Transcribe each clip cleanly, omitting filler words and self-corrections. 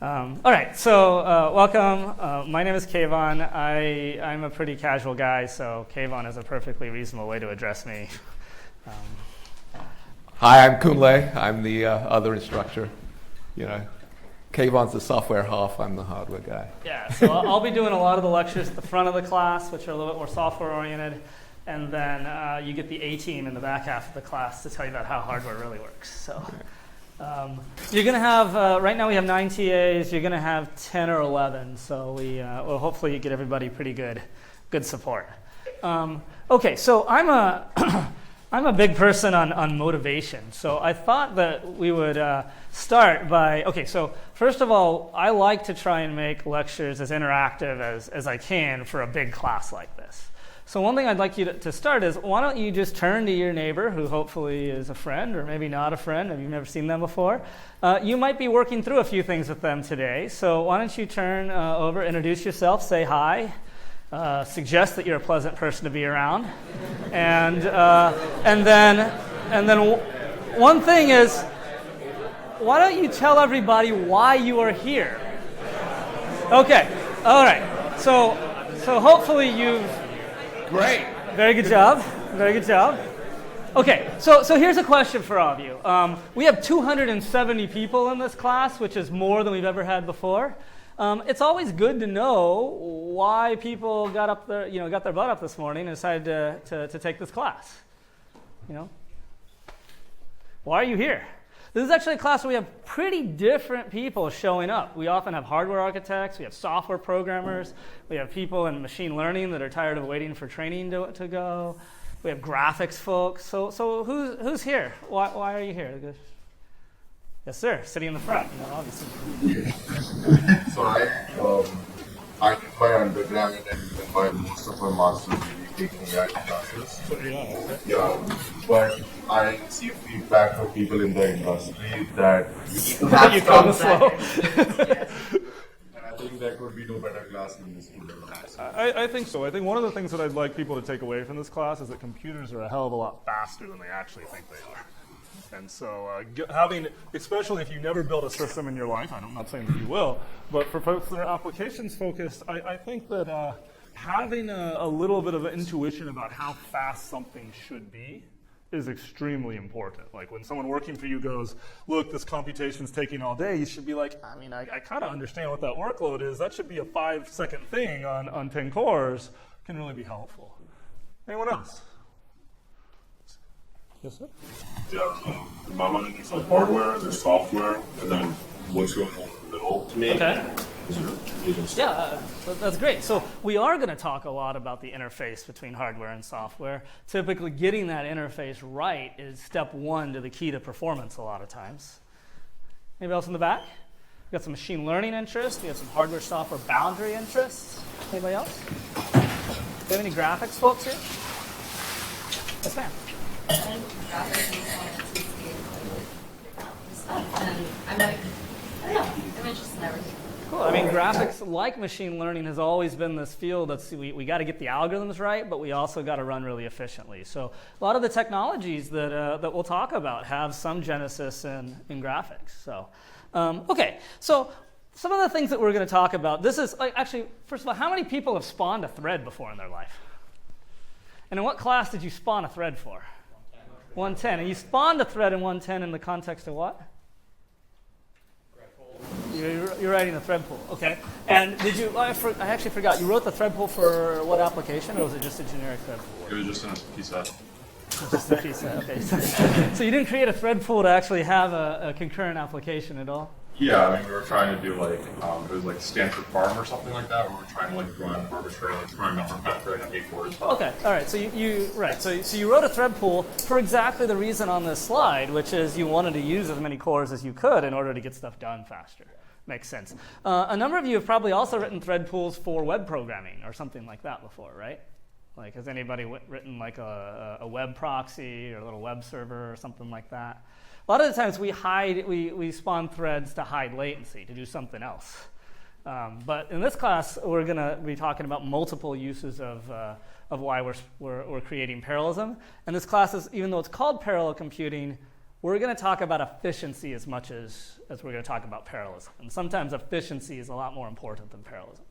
All right, so welcome. My name is Kayvon. I'm a pretty casual guy, so Kayvon is a perfectly reasonable way to address me. Hi, I'm Kunle. I'm the other instructor. You know, Kayvon's the software half. I'm the hardware guy. Yeah, so I'll be doing a lot of the lectures at the front of the class, which are a little bit more software-oriented, and then you get the A-team in the back half of the class to tell you about how hardware really works. So. You're going to have, right now we have 9 TAs, you're going to have 10 or 11, so well, hopefully you get everybody pretty good support. Okay, so I'm a big person on motivation, so I thought that we would start by, okay, so first of all, I like to try and make lectures as interactive as I can for a big class like this. So one thing I'd like you to start is, why don't you just turn to your neighbor, who hopefully is a friend, or maybe not a friend, if you've never seen them before. You might be working through a few things with them today, so why don't you turn over, introduce yourself, say hi, suggest that you're a pleasant person to be around, and then one thing is, why don't you tell everybody why you are here? Okay, all right, so hopefully you've... Great. Very good job. Very good job. Okay, so here's a question for all of you. We have 270 people in this class, which is more than we've ever had before. It's always good to know why people got their butt up this morning and decided to take this class. You know, why are you here? This is actually a class where we have pretty different people showing up. We often have hardware architects, we have software programmers, we have people in machine learning that are tired of waiting for training to go. We have graphics folks. So who's here? Why are you here? Yes, sir. Sitting in the front, obviously. So I did my undergrad and my most of my master's degree taking AI classes. Yeah, but I see feedback from people in the industry that you come slow. And I think there could be no better class than this class. I think so. I think one of the things that I'd like people to take away from this class is that computers are a hell of a lot faster than they actually think they are. And so having, especially if you never built a system in your life, I'm not saying that you will, but for folks that are applications focused, I think that having a little bit of an intuition about how fast something should be is extremely important. Like when someone working for you goes, look, this computation's taking all day, you should be like, I mean, I kind of understand what that workload is. That should be a 5-second thing on 10 cores. Can really be helpful. Anyone else? Yes, sir? Yeah, my mind is like hardware, there's software, and then what's going on in the middle to me. Okay. Yeah, that's great. So we are going to talk a lot about the interface between hardware and software. Typically, getting that interface right is step one to the key to performance a lot of times. Anybody else in the back? We got some machine learning interests. We have some hardware-software boundary interests. Anybody else? Do we have any graphics folks here? Yes, ma'am. I'm interested in everything. Cool. I mean, graphics, like machine learning, has always been this field that's we got to get the algorithms right, but we also got to run really efficiently. So a lot of the technologies that we'll talk about have some genesis in graphics. So, okay. So some of the things that we're going to talk about. This is actually, first of all, how many people have spawned a thread before in their life? And in what class did you spawn a thread for? 110. And you spawned a thread in 110 in the context of what? You're writing a thread pool, okay. And did you, I actually forgot, you wrote the thread pool for what application, or was it just a generic thread pool? It was just a piece of Just a piece of, okay. So you didn't create a thread pool to actually have a concurrent application at all? Yeah, I mean, we were trying to do like, it was like Stanford Farm or something like that, where we were trying to like run arbitrarily, trying number of methods and 8 cores. Okay, all right, so so you wrote a thread pool for exactly the reason on this slide, which is you wanted to use as many cores as you could in order to get stuff done faster. Makes sense. A number of you have probably also written thread pools for web programming or something like that before, right? Like, has anybody written like a web proxy or a little web server or something like that? A lot of the times we spawn threads to hide latency, to do something else. But in this class, we're going to be talking about multiple uses of why we're creating parallelism. And this class is, even though it's called parallel computing, we're going to talk about efficiency as much as we're going to talk about parallelism. And sometimes efficiency is a lot more important than parallelism.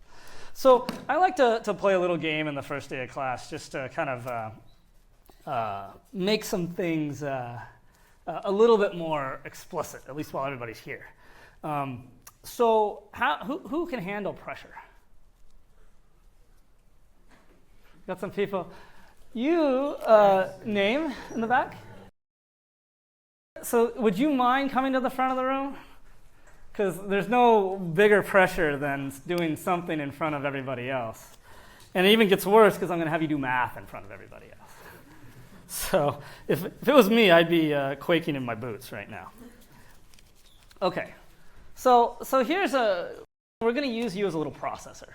So I like to play a little game in the first day of class just to kind of make some things a little bit more explicit, at least while everybody's here. So who can handle pressure? Got some people. You, name in the back? So would you mind coming to the front of the room? Because there's no bigger pressure than doing something in front of everybody else. And it even gets worse because I'm going to have you do math in front of everybody else. So if it was me, I'd be quaking in my boots right now. Okay. So we're going to use you as a little processor.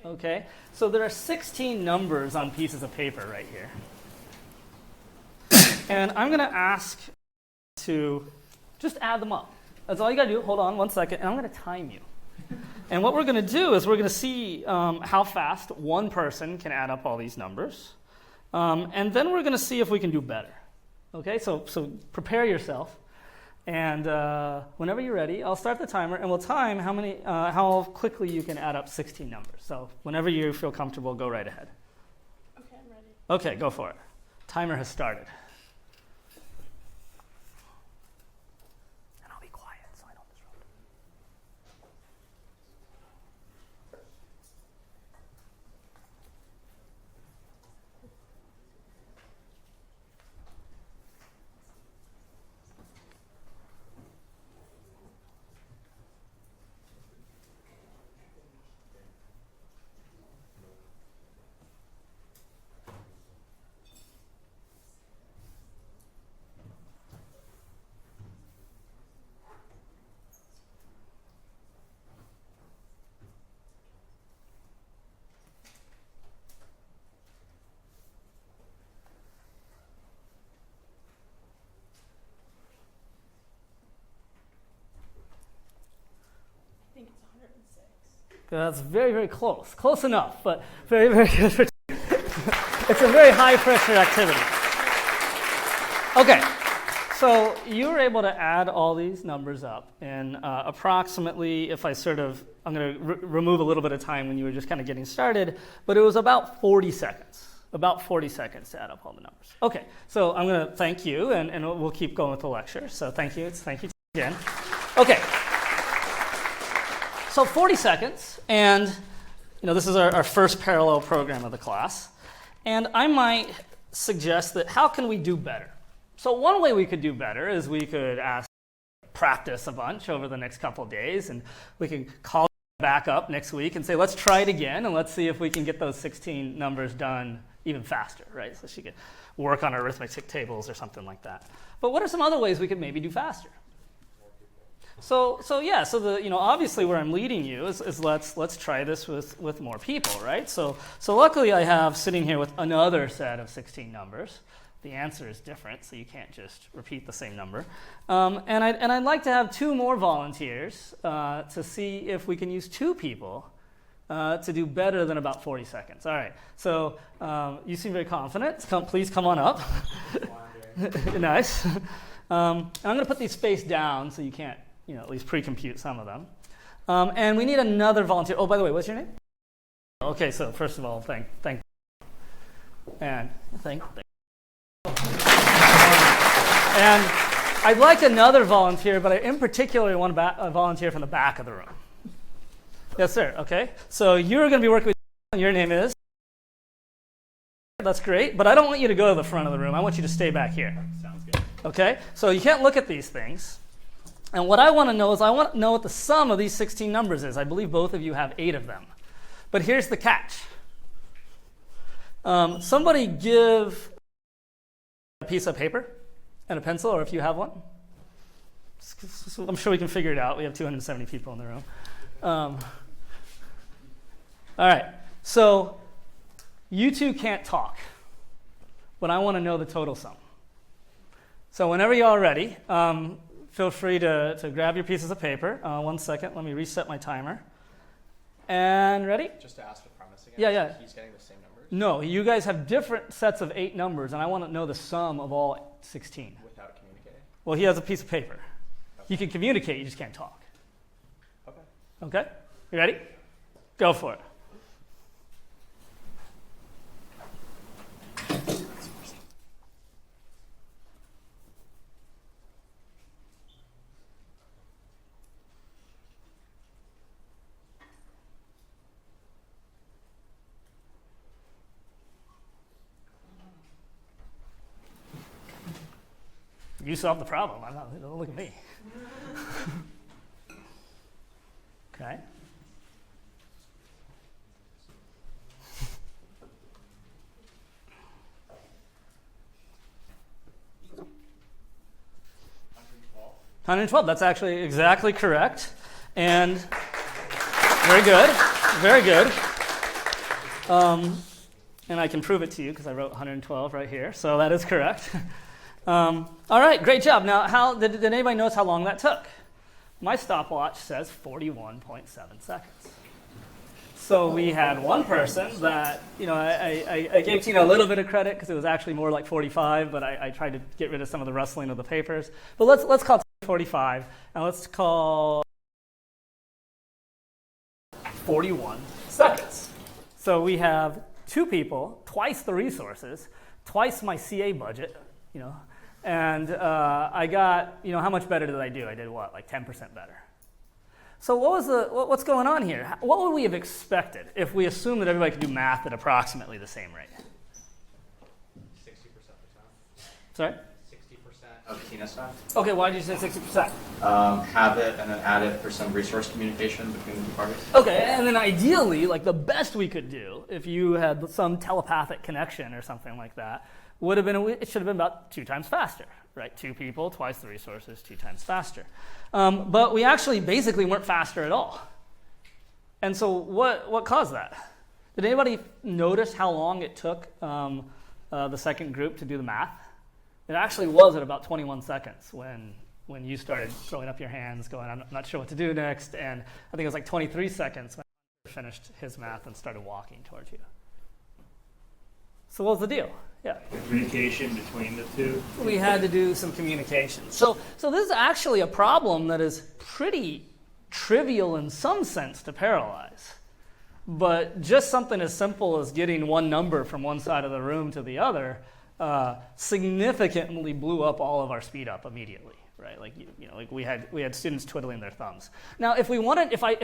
Okay? So there are 16 numbers on pieces of paper right here. And I'm going to ask to just add them up. That's all you got to do. Hold on 1 second. And I'm going to time you. And what we're going to do is we're going to see how fast one person can add up all these numbers. And then we're going to see if we can do better. Okay? So prepare yourself. And whenever you're ready, I'll start the timer, and we'll time how quickly you can add up 16 numbers. So whenever you feel comfortable, go right ahead. Okay, I'm ready. Okay, go for it. Timer has started. And I'll be quiet so I don't disrupt. I think it's 106. That's very, very close. Close enough, but very, very good. It's a very high-pressure activity. Okay, so you were able to add all these numbers up in approximately, if I I'm going to remove a little bit of time when you were just kind of getting started, but it was about 40 seconds. About 40 seconds to add up all the numbers. Okay, so I'm going to thank you, and we'll keep going with the lecture. So thank you again. Okay. So 40 seconds, and this is our first parallel program of the class. And I might suggest that how can we do better? So one way we could do better is we could practice a bunch over the next couple of days, and we can call back up next week and say, let's try it again, and let's see if we can get those 16 numbers done even faster, right? So she could work on arithmetic tables or something like that. But what are some other ways we could maybe do faster? So obviously where I'm leading you is let's try this with more people, right? So luckily I have sitting here with another set of 16 numbers. The answer is different, so you can't just repeat the same number. And I'd like to have 2 more volunteers to see if we can use 2 people to do better than about 40 seconds. All right. So you seem very confident. Please come on up. Nice. I'm going to put these spaced down so you can't at least pre-compute some of them. And we need another volunteer. Oh, by the way, what's your name? Okay, so first of all, thank and thank. And I'd like another volunteer, but I in particular want a volunteer from the back of the room. Yes, sir. Okay. So you're going to be working with. Your name is. That's great, but I don't want you to go to the front of the room. I want you to stay back here. Sounds good. Okay. So you can't look at these things. And what I want to know is I want to know what the sum of these 16 numbers is. I believe both of you have 8 of them. But here's the catch. Somebody give a piece of paper and a pencil, or if you have one. I'm sure we can figure it out. We have 270 people in the room. All right. So you two can't talk, but I want to know the total sum. So whenever you're all ready, feel free to grab your pieces of paper. 1 second. Let me reset my timer. And ready? Just to ask the premise again. Yeah. He's getting the same numbers? No, you guys have different sets of 8 numbers, and I want to know the sum of all 16. Without communicating? Well, he has a piece of paper. You can communicate, you just can't talk. Okay. Okay? You ready? Go for it. You solved the problem. I'm not, don't look at me. Okay. $112. That's actually exactly correct. And very good. Very good. And I can prove it to you because I wrote 112 right here. So that is correct. All right, great job. Now, how did anybody notice how long that took? My stopwatch says 41.7 seconds. So we had one person that, I gave Tina a little bit of credit because it was actually more like 45, but I tried to get rid of some of the rustling of the papers. But let's call it 45, and let's call 41 seconds. So we have two people, twice the resources, twice my CA budget, and I got, how much better did I do? I did what, like 10% better. So what's going on here? What would we have expected if we assumed that everybody could do math at approximately the same rate? 60% of the time. Sorry? 60% of Tina's time. Okay, why did you say 60%? Have it and then add it for some resource communication between the two parties. Okay, and then ideally, like the best we could do, if you had some telepathic connection or something like that, would have been, it should have been about 2 times faster, right? 2 people, twice the resources, 2 times faster. But we actually basically weren't faster at all. And so what caused that? Did anybody notice how long it took the second group to do the math? It actually was at about 21 seconds when you started throwing up your hands, going, I'm not sure what to do next. And I think it was like 23 seconds when he finished his math and started walking towards you. So what was the deal? Yeah. Communication between the two. We had to do some communication. So this is actually a problem that is pretty trivial in some sense to parallelize. But just something as simple as getting one number from one side of the room to the other significantly blew up all of our speed up immediately. Right, like like we had students twiddling their thumbs. Now, if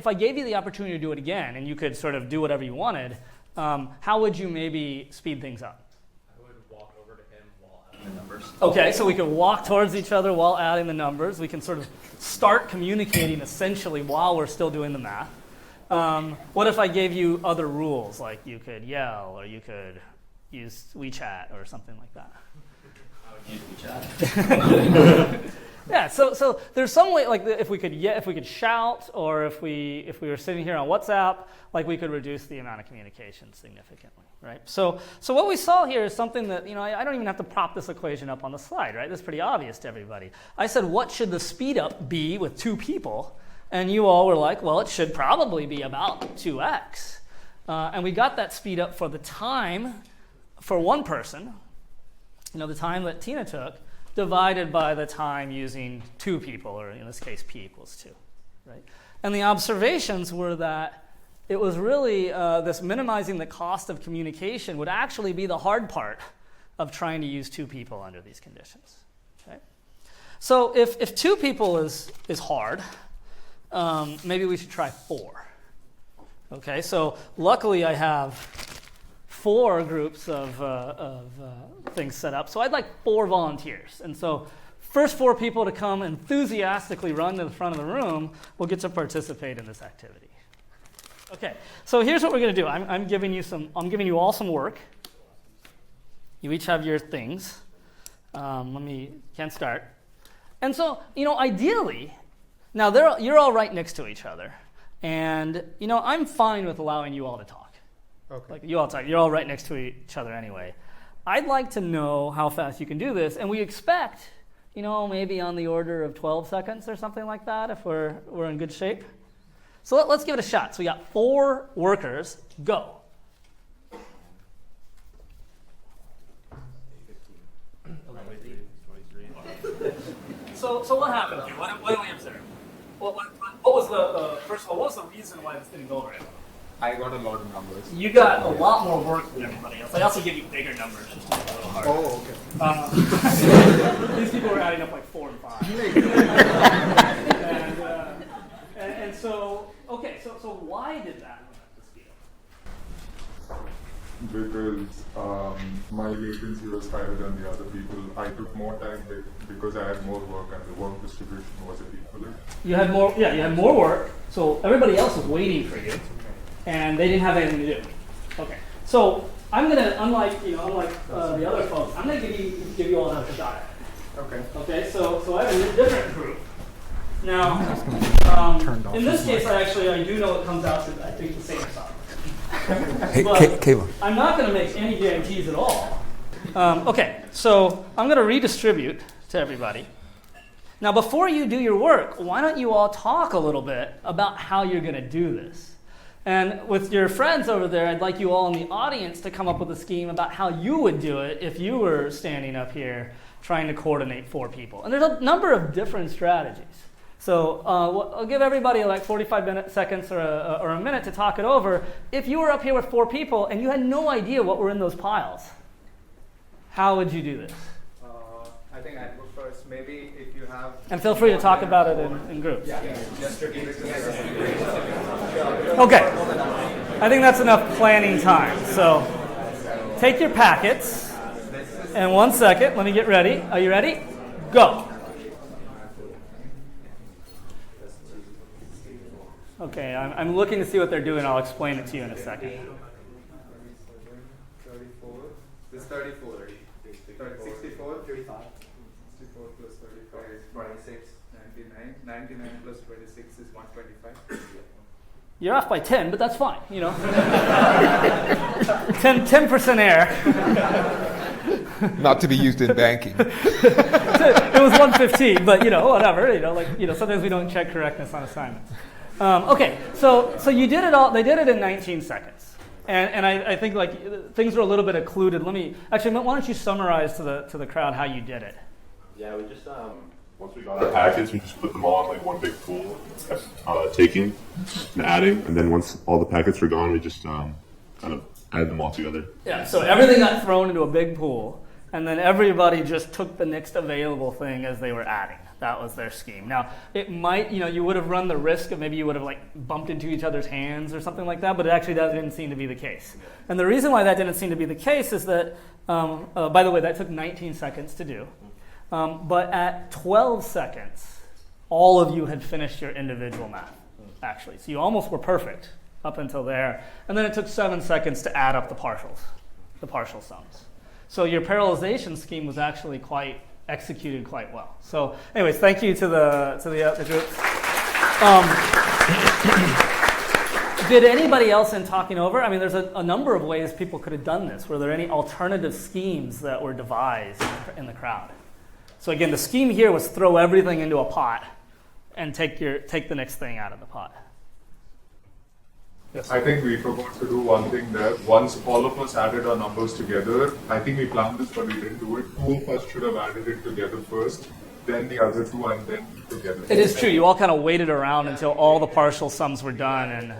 I gave you the opportunity to do it again, and you could sort of do whatever you wanted, how would you maybe speed things up? I would walk over to him while adding the numbers. Okay, so we could walk towards each other while adding the numbers. We can sort of start communicating essentially while we're still doing the math. What if I gave you other rules, like you could yell or you could use WeChat or something like that? I would use WeChat. Yeah, so there's some way, like if we could shout, or if we were sitting here on WhatsApp, like we could reduce the amount of communication significantly, right? So what we saw here is something that, I don't even have to prop this equation up on the slide, right? This is pretty obvious to everybody. I said, what should the speed up be with 2 people? And you all were like, well, it should probably be about 2x. And we got that speed up for the time for one person, the time that Tina took, divided by the time using 2 people, or in this case, p equals 2, right? And the observations were that it was really this minimizing the cost of communication would actually be the hard part of trying to use 2 people under these conditions, okay? So if 2 people is hard, maybe we should try 4, okay? So luckily I have 4 groups of things set up. So I'd like 4 volunteers. And so first 4 people to come enthusiastically run to the front of the room will get to participate in this activity. Okay, so here's what we're going to do. I'm giving you all some work. You each have your things. Can't start. And so, ideally, now you're all right next to each other. And, I'm fine with allowing you all to talk. Okay. Like you all talk, you're all right next to each other anyway. I'd like to know how fast you can do this, and we expect, maybe on the order of 12 seconds or something like that if we're in good shape. So let's give it a shot. So we got 4 workers. Go. So what happened here? What did we observe? What was the first of all? What was the reason why this didn't go very well? I got a lot of numbers. You got a lot more work than everybody else. I also give you bigger numbers just to make it a little harder. Oh, okay. These people were adding up like 4 and 5. and so, okay, so why did that limit the speed? Because my latency was higher than the other people. I took more time because I had more work and the work distribution wasn't equal. You had more, yeah, you had more work, so everybody else was waiting for you, and they didn't have anything to do. Okay, so I'm gonna, unlike the other folks, I'm gonna give you all another shot at it. Okay. Okay, so I have a different group. Now, in this case, I do know it comes out to, I think, the same stuff. Hey, Kayvon. I'm not going to make any guarantees at all. Okay, so I'm going to redistribute to everybody. Now, before you do your work, why don't you all talk a little bit about how you're going to do this? And with your friends over there, I'd like you all in the audience to come up with a scheme about how you would do it if you were standing up here trying to coordinate 4 people. And there's a number of different strategies. So I'll give everybody like 45 seconds or a minute to talk it over. If you were up here with 4 people and you had no idea what were in those piles, how would you do this? I think I'd go first. Maybe if you have... And feel free to talk about it in groups. Yeah, just to keep it together. Okay. I think that's enough planning time. So take your packets. And 1 second, let me get ready. Are you ready? Go. Okay, I'm looking to see what they're doing. I'll explain it to you in a second. 34. This is 34. 64. 35. 64 plus 35 is 26. 99. 99 plus 26 is 125. You're off by 10, but that's fine. 10% error. Not to be used in banking. It was 115, but whatever. Sometimes we don't check correctness on assignments. Okay, so you did it all. They did it in 19 seconds, and I think things are a little bit occluded. Why don't you summarize to the crowd how you did it? Yeah, we just once we got our packets, we just put them all in like one big pool, kept taking and adding, and then once all the packets were gone, we just kind of added them all together. Yeah, so everything got thrown into a big pool, and then everybody just took the next available thing as they were adding. That was their scheme. Now, it might, you would have run the risk of maybe you would have bumped into each other's hands or something like that, but that didn't seem to be the case. And the reason why that didn't seem to be the case is that, by the way, that took 19 seconds to do. But at 12 seconds, all of you had finished your individual math, actually. So you almost were perfect up until there. And then it took 7 seconds to add up the partial sums. So your parallelization scheme was actually executed quite well. So anyways, thank you to the group. Did anybody else in talking over? I mean, there's a number of ways people could have done this. Were there any alternative schemes that were devised in the crowd? So again, the scheme here was throw everything into a pot and take the next thing out of the pot. Yes. I think we forgot to do one thing there. Once all of us added our numbers together, I think we planned this, but we didn't do it. 2 of us should have added it together first, then the other 2, and then together. It is true. You all kind of waited around until all the partial sums were done, and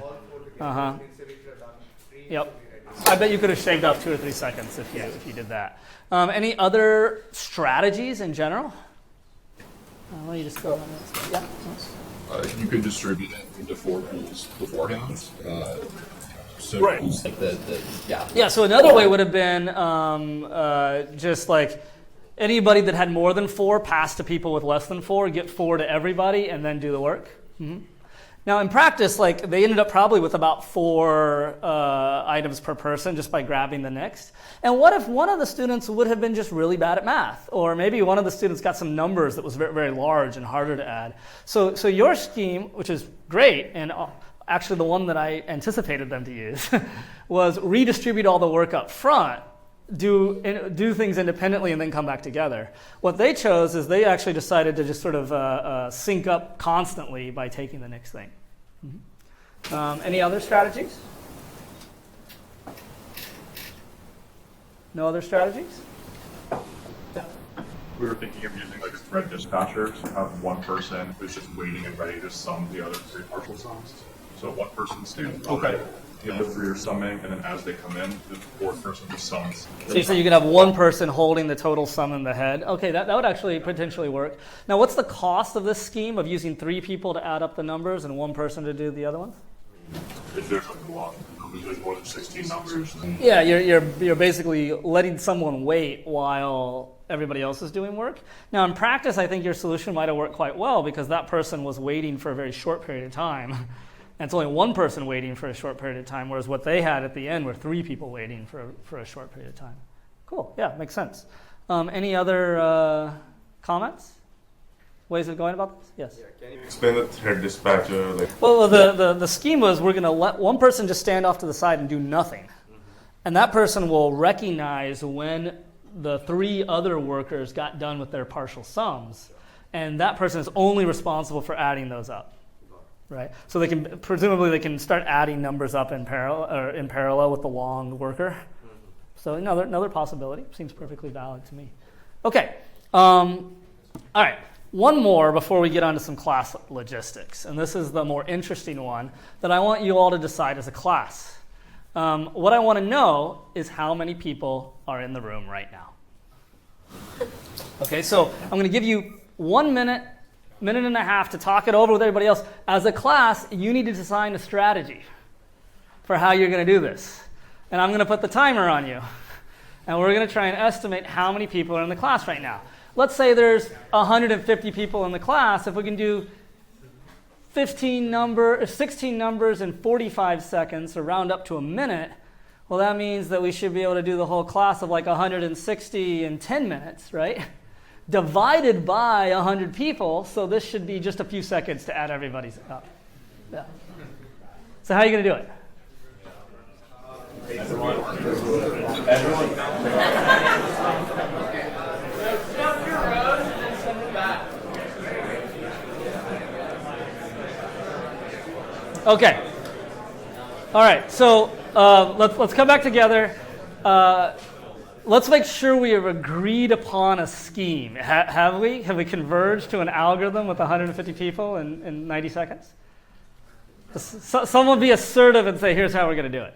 Yep. I bet you could have shaved off 2 or 3 seconds if you did that. Any other strategies in general? Let me just go on this. Yeah. You could distribute it into 4 pools beforehand. Right. Yeah, so another way would have been just anybody that had more than 4 pass to people with less than 4, get 4 to everybody, and then do the work. Mm-hmm. Now, in practice, they ended up probably with about 4 items per person just by grabbing the next. And what if one of the students would have been just really bad at math? Or maybe one of the students got some numbers that was very, very large and harder to add. So your scheme, which is great, and actually the one that I anticipated them to use, was redistribute all the work up front, do things independently, and then come back together. What they chose is they actually decided to just sort of sync up constantly by taking the next thing. Mm-hmm. Any other strategies? No other strategies? We were thinking of using like a thread dispatcher to have one person who's just waiting and ready to sum the other three partial sums. So one person stands on it, the other three are summing, and then as they come in, the fourth person just sums. So you say you could have one person holding the total sum in the head. Okay, that would actually potentially work. Now, what's the cost of this scheme of using 3 people to add up the numbers and 1 person to do the other ones? If there's like a lot, there's more than 16 numbers. Yeah, you're basically letting someone wait while everybody else is doing work. Now, in practice, I think your solution might have worked quite well because that person was waiting for a very short period of time. And it's only 1 person waiting for a short period of time, whereas what they had at the end were 3 people waiting for a short period of time. Cool, yeah, makes sense. Any other comments? Ways of going about this? Yes? Can you explain the thread dispatcher? Well, the scheme was we're going to let one person just stand off to the side and do nothing. And that person will recognize when the 3 other workers got done with their partial sums. And that person is only responsible for adding those up. Right? So they can presumably they can start adding numbers up in parallel with the long worker. So another possibility. Seems perfectly valid to me. Okay. All right. One more before we get on to some class logistics. And this is the more interesting one that I want you all to decide as a class. What I want to know is how many people are in the room right now. Okay, so I'm going to give you 1 minute and a half to talk it over with everybody else. As a class, you need to design a strategy for how you're going to do this. And I'm going to put the timer on you. And we're going to try and estimate how many people are in the class right now. Let's say there's 150 people in the class. If we can do 16 numbers in 45 seconds, to round up to a minute, well, that means that we should be able to do the whole class of like 160 in 10 minutes, right? Divided by 100 people, so this should be just a few seconds to add everybody's up. Yeah. So how are you going to do it? Okay. All right. So let's come back together. Let's make sure we have agreed upon a scheme. Have we? Have we converged to an algorithm with 150 people in 90 seconds? Someone be assertive and say, here's how we're going to do it.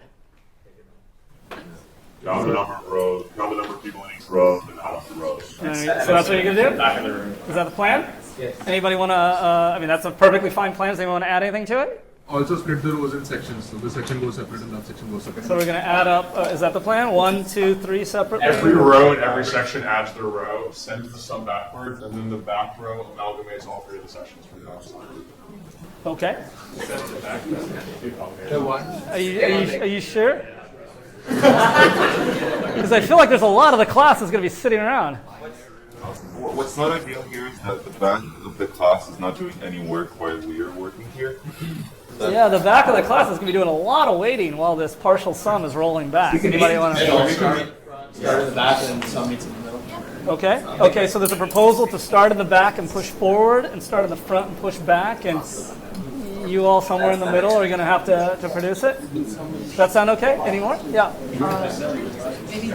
Count the number of rows, count the number of people in each row, and add up the rows. So that's what you're going to do? Back in the room. Is that the plan? Yes. Anybody want to, that's a perfectly fine plan. Does anyone want to add anything to it? Also split the rows in sections, so this section goes separate and that section goes separate. So we're going to add up, is that the plan? 1, 2, 3 separately? Every row in every section adds their row, sends the sum backwards, and then the back row amalgamates all 3 of the sections from the outside. Okay. The one. Are you sure? Because I feel like there's a lot of the class that's going to be sitting around. What's not ideal here is that the back of the class is not doing any work while we are working here. Yeah, the back of the class is going to be doing a lot of waiting while this partial sum is rolling back. Anybody want to? Start in the back and sum meets in the middle. Okay. Okay. So there's a proposal to start in the back and push forward, and start in the front and push back, and you all somewhere in the middle are going to have to produce it. Does that sound okay? Any more? Yeah. Maybe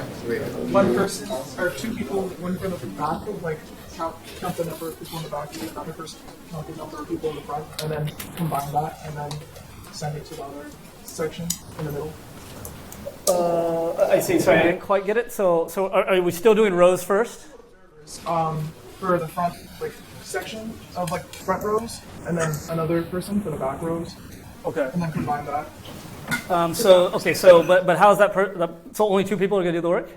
one person or 2 people, one from the back, like count the number of people in the back, and another person count the number of people in the front, and then combine that, and then send it to the other section in the middle. I see. Sorry, I didn't quite get it. So are we still doing rows first? For the front section of front rows, and then another person for the back rows. Okay. And then combine that. But how is that? So only 2 people are going to do the work?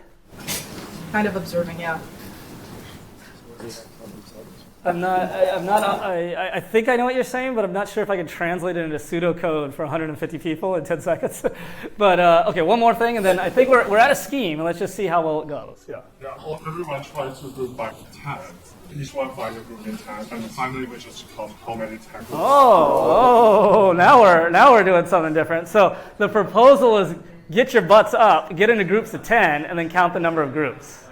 Kind of observing, yeah. I think I know what you're saying, but I'm not sure if I can translate it into pseudocode for 150 people in 10 seconds. But okay, one more thing, and then I think we're at a scheme, and let's just see how well it goes. Yeah. Well, everyone tries to group by 10. Each one finds a group in 10, and the time limit just comes how many 10 groups. Now we're doing something different. So the proposal is get your butts up, get into groups of 10, and then count the number of groups.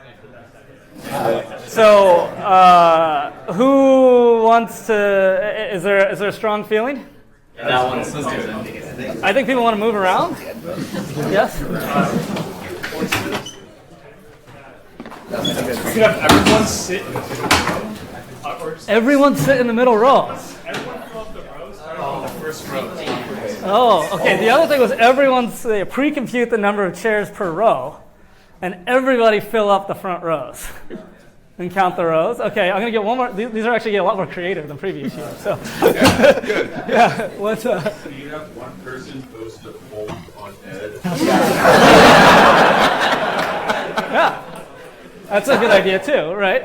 So who wants to? Is there a strong feeling? That one's Susan. I think people want to move around. Yes. You have everyone sit in the middle row. Everyone sit in the middle rows. Everyone fill up the rows. The first row. Oh, okay. The other thing was everyone pre-compute the number of chairs per row, and everybody fill up the front rows. And count the rows. Okay, I'm gonna get one more. These are actually a lot more creative than previous years. So, Yeah, good. yeah. What's So you have one person post a poll on Ed. Yeah, that's a good idea too, right?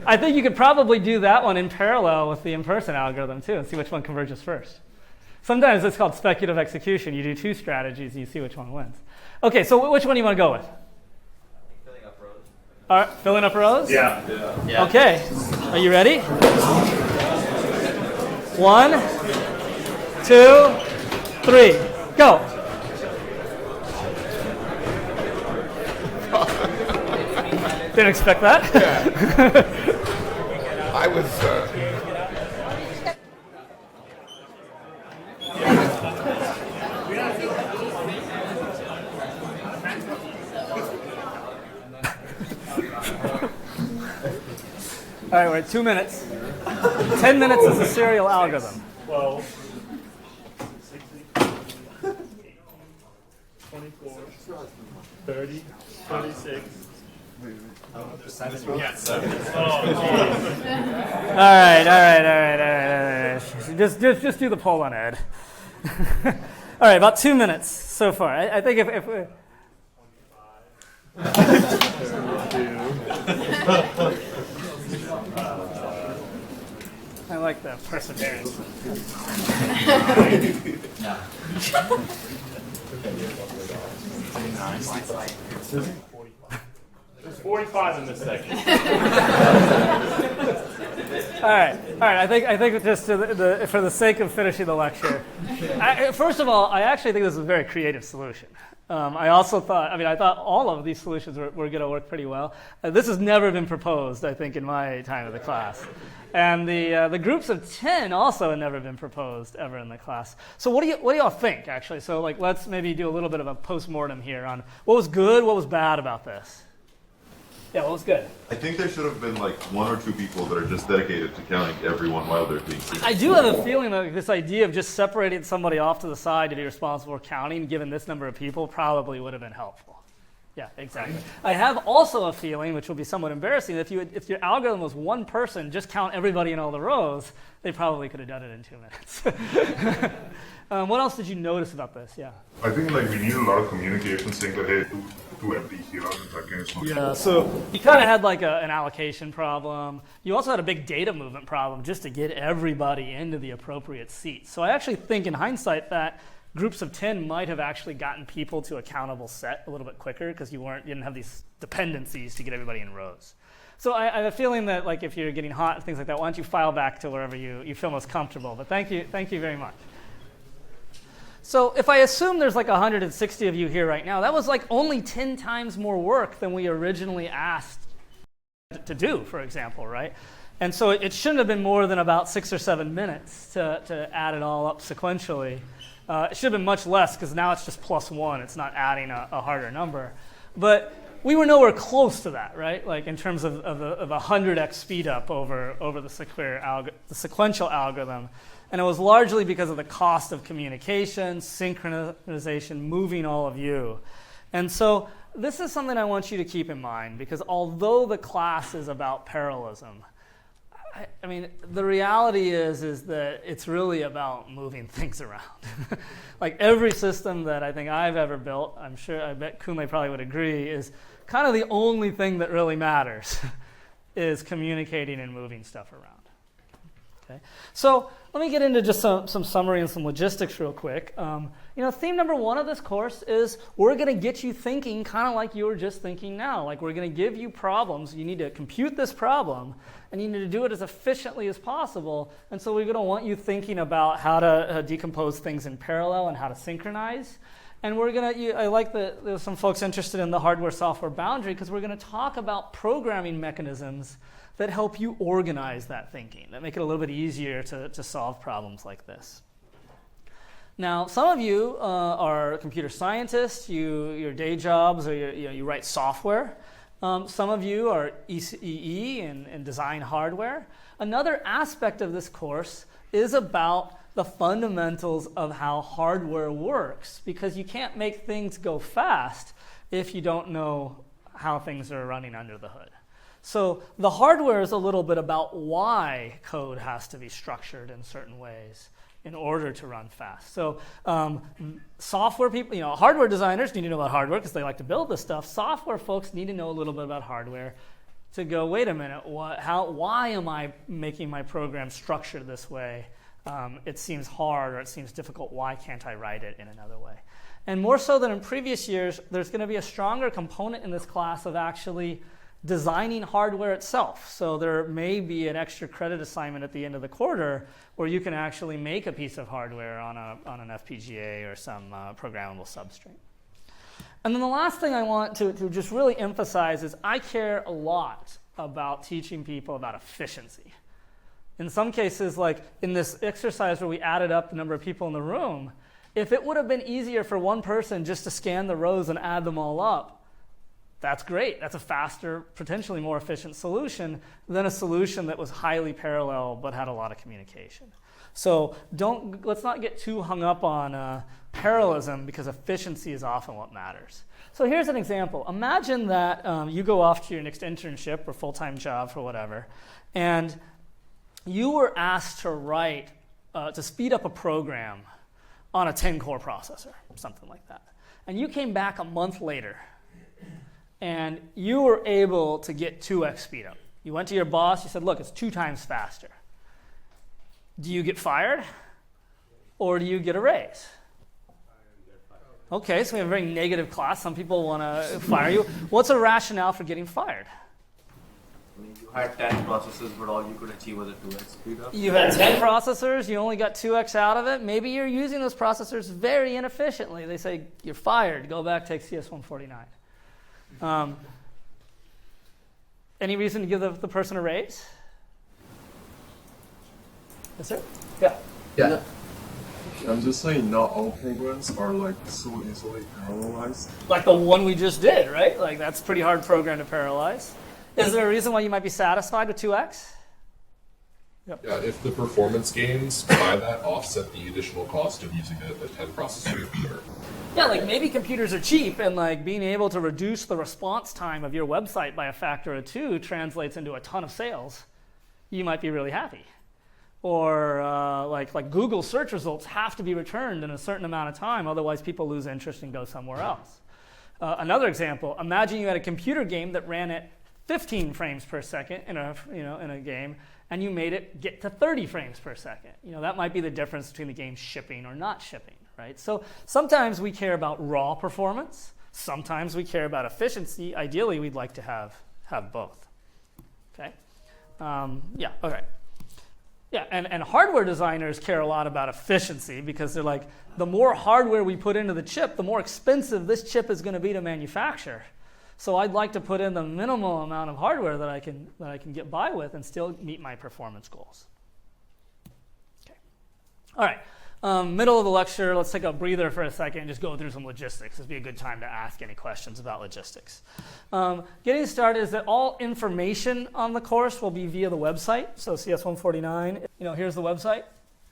I think you could probably do that one in parallel with the in-person algorithm too, and see which one converges first. Sometimes it's called speculative execution. You do two strategies and you see which one wins. Okay, so which one do you want to go with? All right, filling up rows? Yeah. Okay, are you ready? 1, 2, 3, go. Didn't expect that. I was. All right, we're at 2 minutes. 10 minutes is a serial algorithm. 12, 16, 24, 30, 36. All right. Just do the poll on Ed. All right, about 2 minutes so far. I think if we... I like that perseverance. There's 45 in this section. All right. I think just for the sake of finishing the lecture, first of all, I actually think this is a very creative solution. I also thought, I thought all of these solutions were going to work pretty well. This has never been proposed, I think, in my time of the class. And the groups of 10 also had never been proposed ever in the class. So what do y'all think, actually? So let's maybe do a little bit of a post-mortem here on what was good, what was bad about this. Yeah, what was good? I think there should have been like 1 or 2 people that are just dedicated to counting everyone while they're being seen. I do have a feeling that this idea of just separating somebody off to the side to be responsible for counting, given this number of people, probably would have been helpful. Yeah, exactly. I have also a feeling, which will be somewhat embarrassing, that if your algorithm was one person, just count everybody in all the rows, they probably could have done it in 2 minutes. What else did you notice about this? Yeah. I think like we need a lot of communication saying that, hey, do empty here and that kind of stuff. Yeah, so you kind of had like an allocation problem. You also had a big data movement problem just to get everybody into the appropriate seats. So I actually think in hindsight that groups of 10 might have actually gotten people to a countable set a little bit quicker because you didn't have these dependencies to get everybody in rows. So I have a feeling that like if you're getting hot and things like that, why don't you file back to wherever you feel most comfortable. But thank you very much. So if I assume there's like 160 of you here right now, that was like only 10 times more work than we originally asked to do, for example, right? And so it shouldn't have been more than about 6 or 7 minutes to add it all up sequentially. It should have been much less because now it's just +1. It's not adding a harder number. But we were nowhere close to that, right? Like in terms of a 100x speed up over the sequential algorithm. And it was largely because of the cost of communication, synchronization, moving all of you. And so this is something I want you to keep in mind because although the class is about parallelism, I mean, the reality is that it's really about moving things around. Like every system that I think I've ever built, I bet Kunle probably would agree, is kind of the only thing that really matters is communicating and moving stuff around. Okay, so let me get into just some summary and some logistics real quick. Theme number 1 of this course is we're going to get you thinking kind of like you were just thinking now. Like we're going to give you problems. You need to compute this problem, and you need to do it as efficiently as possible. And so we're going to want you thinking about how to decompose things in parallel and how to synchronize. And we're going to, I like that there's some folks interested in the hardware-software boundary because we're going to talk about programming mechanisms that help you organize that thinking, that make it a little bit easier to solve problems like this. Now, some of you are computer scientists, your day jobs, or you write software, Some of you are EE and design hardware. Another aspect of this course is about the fundamentals of how hardware works, because you can't make things go fast if you don't know how things are running under the hood. So the hardware is a little bit about why code has to be structured in certain ways in order to run fast. So software people, hardware designers need to know about hardware because they like to build this stuff. Software folks need to know a little bit about hardware to go, wait a minute, why am I making my program structured this way? It seems hard or it seems difficult. Why can't I write it in another way? And more so than in previous years, there's going to be a stronger component in this class of actually designing hardware itself. So there may be an extra credit assignment at the end of the quarter where you can actually make a piece of hardware on an FPGA or some programmable substrate. And then the last thing I want to just really emphasize is I care a lot about teaching people about efficiency. In some cases, like in this exercise where we added up the number of people in the room, if it would have been easier for one person just to scan the rows and add them all up, that's great. That's a faster, potentially more efficient solution than a solution that was highly parallel but had a lot of communication. So let's not get too hung up on parallelism, because efficiency is often what matters. So here's an example. Imagine that you go off to your next internship or full-time job for whatever, and you were asked to write, to speed up a program on a 10-core processor, something like that. And you came back a month later, and you were able to get 2x speed up. You went to your boss, you said, look, it's 2 times faster. Do you get fired, or do you get a raise? Okay, so we have a very negative class. Some people want to fire you. What's a rationale for getting fired? I mean, you had 10 processors, but all you could achieve was a 2x speed up. You had 10 processors, you only got 2x out of it. Maybe you're using those processors very inefficiently. They say, you're fired, go back, take CS149. Any reason to give the person a raise? Yes, sir? Yeah. I'm just saying not all programs are like so easily parallelized. Like the one we just did, right? Like that's a pretty hard program to parallelize. Is there a reason why you might be satisfied with 2x? Yep. Yeah, if the performance gains by that offset the additional cost of using a 10 processor computer. Yeah, like maybe computers are cheap, and like being able to reduce the response time of your website by a factor of 2 translates into a ton of sales. You might be really happy. Or like Google search results have to be returned in a certain amount of time, otherwise people lose interest and go somewhere else. Another example: imagine you had a computer game that ran at 15 frames per second in a game, and you made it get to 30 frames per second. That might be the difference between the game shipping or not shipping, right? So sometimes we care about raw performance. Sometimes we care about efficiency. Ideally, we'd like to have both. Okay. Okay. Yeah, and hardware designers care a lot about efficiency, because they're like, the more hardware we put into the chip, the more expensive this chip is going to be to manufacture. So I'd like to put in the minimal amount of hardware that I can get by with and still meet my performance goals. Okay. All right. Middle of the lecture, let's take a breather for a second and just go through some logistics. This would be a good time to ask any questions about logistics. Getting started is that all information on the course will be via the website. So CS149, here's the website.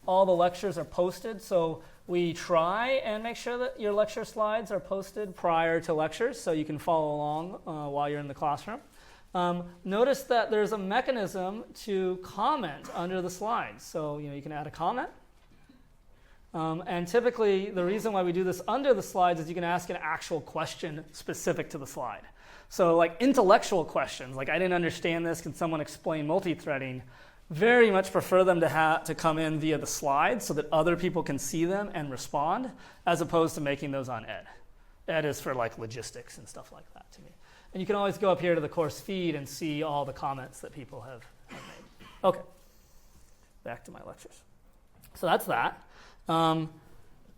All the lectures are posted. So we try and make sure that your lecture slides are posted prior to lectures so you can follow along while you're in the classroom. Notice that there's a mechanism to comment under the slides. So you can add a comment. And typically, the reason why we do this under the slides is you can ask an actual question specific to the slide. So like intellectual questions, like I didn't understand this, can someone explain multi-threading? Very much prefer them to come in via the slides so that other people can see them and respond, as opposed to making those on Ed. Ed is for like logistics and stuff like that to me. And you can always go up here to the course feed and see all the comments that people have made. Okay, back to my lectures. So that's that.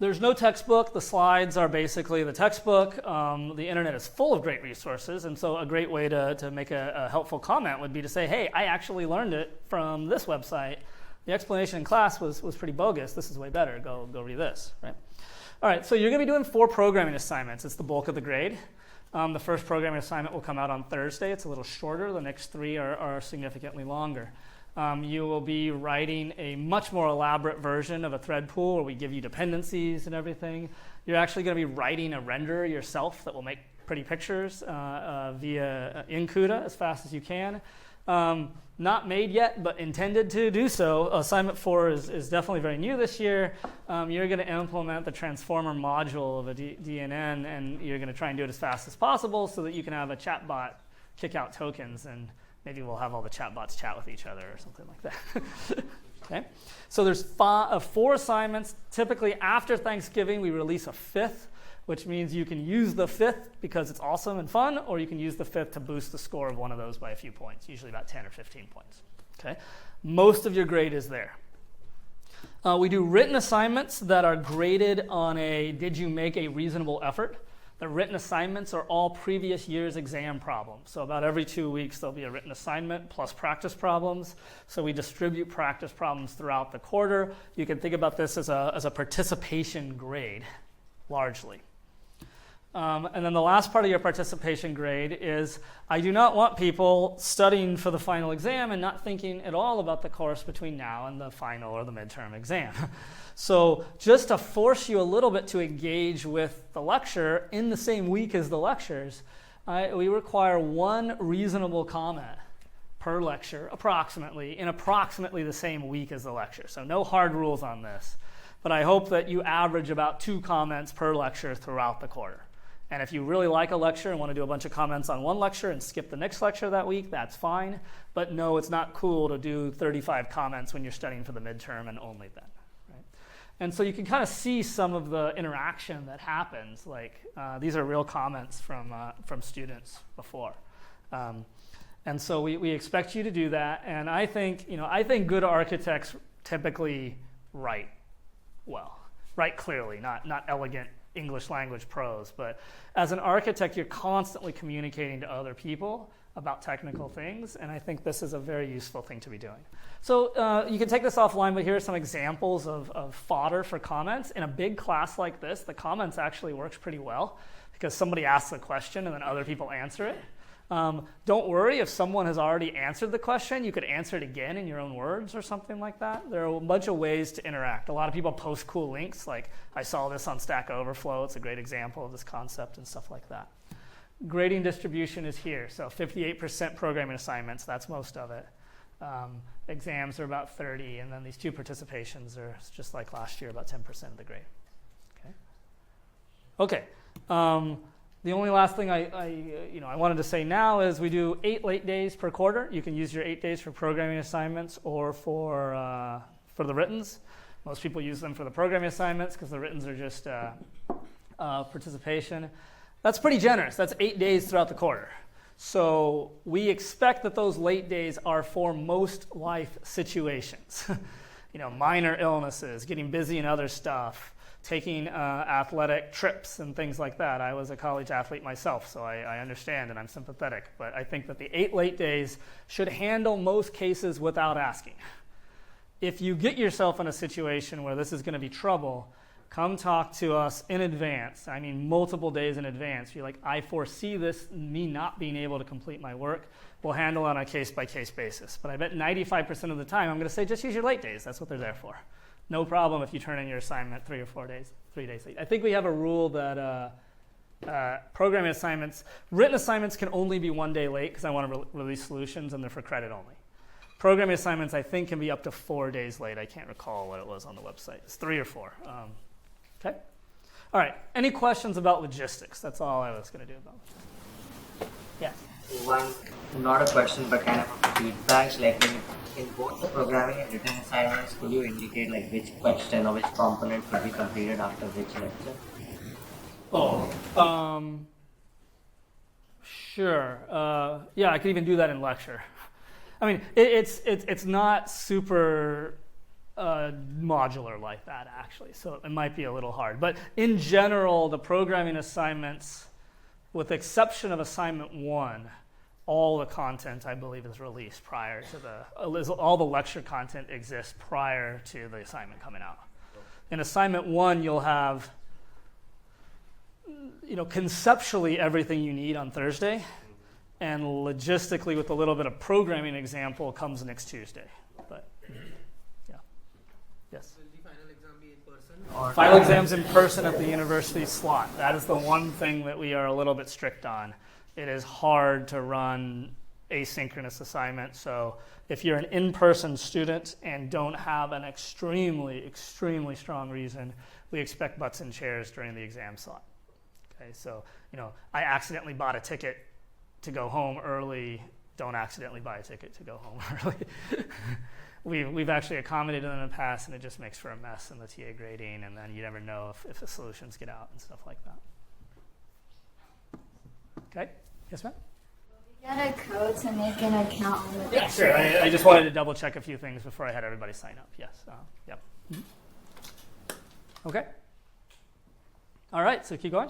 There's no textbook. The slides are basically the textbook. The internet is full of great resources, and so a great way to make a helpful comment would be to say, hey, I actually learned it from this website. The explanation in class was pretty bogus. This is way better. Go read this, right? All right, so you're going to be doing 4 programming assignments. It's the bulk of the grade. The first programming assignment will come out on Thursday. It's a little shorter. The next 3 are significantly longer. You will be writing a much more elaborate version of a thread pool where we give you dependencies and everything. You're actually going to be writing a renderer yourself that will make pretty pictures via CUDA as fast as you can. Not made yet, but intended to do so. Assignment 4 is definitely very new this year. You're going to implement the transformer module of a DNN, and you're going to try and do it as fast as possible so that you can have a chatbot kick out tokens, and maybe we'll have all the chatbots chat with each other or something like that. Okay. So there's 4 assignments. Typically after Thanksgiving, we release a 5th, which means you can use the 5th because it's awesome and fun, or you can use the 5th to boost the score of one of those by a few points, usually about 10 or 15 points. Okay? Most of your grade is there. We do written assignments that are graded on a did you make a reasonable effort. The written assignments are all previous year's exam problems. So about every 2 weeks, there'll be a written assignment plus practice problems. So we distribute practice problems throughout the quarter. You can think about this as a participation grade, largely. And then the last part of your participation grade is I do not want people studying for the final exam and not thinking at all about the course between now and the final or the midterm exam. So just to force you a little bit to engage with the lecture in the same week as the lectures, we require 1 reasonable comment per lecture, approximately, in approximately the same week as the lecture. So no hard rules on this. But I hope that you average about 2 comments per lecture throughout the quarter. And if you really like a lecture and want to do a bunch of comments on one lecture and skip the next lecture that week, that's fine. But no, it's not cool to do 35 comments when you're studying for the midterm and only then. Right? And so you can kind of see some of the interaction that happens. Like these are real comments from students before. And so we expect you to do that. And I think good architects typically write well, write clearly, not elegant English language prose, but as an architect, you're constantly communicating to other people about technical things, and I think this is a very useful thing to be doing. So you can take this offline, but here are some examples of fodder for comments. In a big class like this, the comments actually works pretty well because somebody asks a question and then other people answer it. Don't worry if someone has already answered the question, you could answer it again in your own words or something like that. There are a bunch of ways to interact. A lot of people post cool links, like I saw this on Stack Overflow. It's a great example of this concept and stuff like that. Grading distribution is here. So 58% programming assignments, that's most of it. Exams are about 30, and then these 2 participations are just like last year, about 10% of the grade. Okay. The only last thing I wanted to say now is we do 8 late days per quarter. You can use your 8 days for programming assignments or for the writtens. Most people use them for the programming assignments because the writtens are just participation. That's pretty generous. That's 8 days throughout the quarter. So we expect that those late days are for most life situations. Minor illnesses, getting busy in other stuff, taking athletic trips and things like that. I was a college athlete myself, so I understand and I'm sympathetic. But I think that the 8 late days should handle most cases without asking. If you get yourself in a situation where this is going to be trouble, come talk to us in advance. I mean, multiple days in advance. You're like, I foresee this, me not being able to complete my work. We'll handle it on a case-by-case basis. But I bet 95% of the time, I'm going to say, just use your late days. That's what they're there for. No problem if you turn in your assignment 3 days late. I think we have a rule that programming assignments, written assignments can only be 1 day late because I want to release solutions and they're for credit only. Programming assignments, I think, can be up to 4 days late. I can't recall what it was on the website. It's 3 or 4. Okay? All right. Any questions about logistics? That's all I was going to do about it. Yeah. One, not a question, but kind of a feedback. Like in both the programming and written assignments, could you indicate like which question or which component could be completed after which lecture? Sure. Yeah, I could even do that in lecture. I mean, it's not super modular like that, actually, so it might be a little hard. But in general, the programming assignments, with the exception of assignment 1, all the content, I believe, is released prior to all the lecture content exists prior to the assignment coming out. In assignment 1, you'll have conceptually everything you need on Thursday, and logistically with a little bit of programming example comes next Tuesday. But yeah, yes. Will the final exam be in person? Or Final exams in person at the university slot. That is the one thing that we are a little bit strict on. It is hard to run asynchronous assignment. So if you're an in-person student and don't have an extremely, extremely strong reason, we expect butts in chairs during the exam slot. Okay, so I accidentally bought a ticket to go home early. Don't accidentally buy a ticket to go home early. We've actually accommodated them in the past, and it just makes for a mess in the TA grading, and then you never know if the solutions get out and stuff like that. Okay, yes, ma'am? Get a code to make an account on the Yeah, sure. I just wanted to double check a few things before I had everybody sign up. Yes. Yep. Okay. All right. So keep going.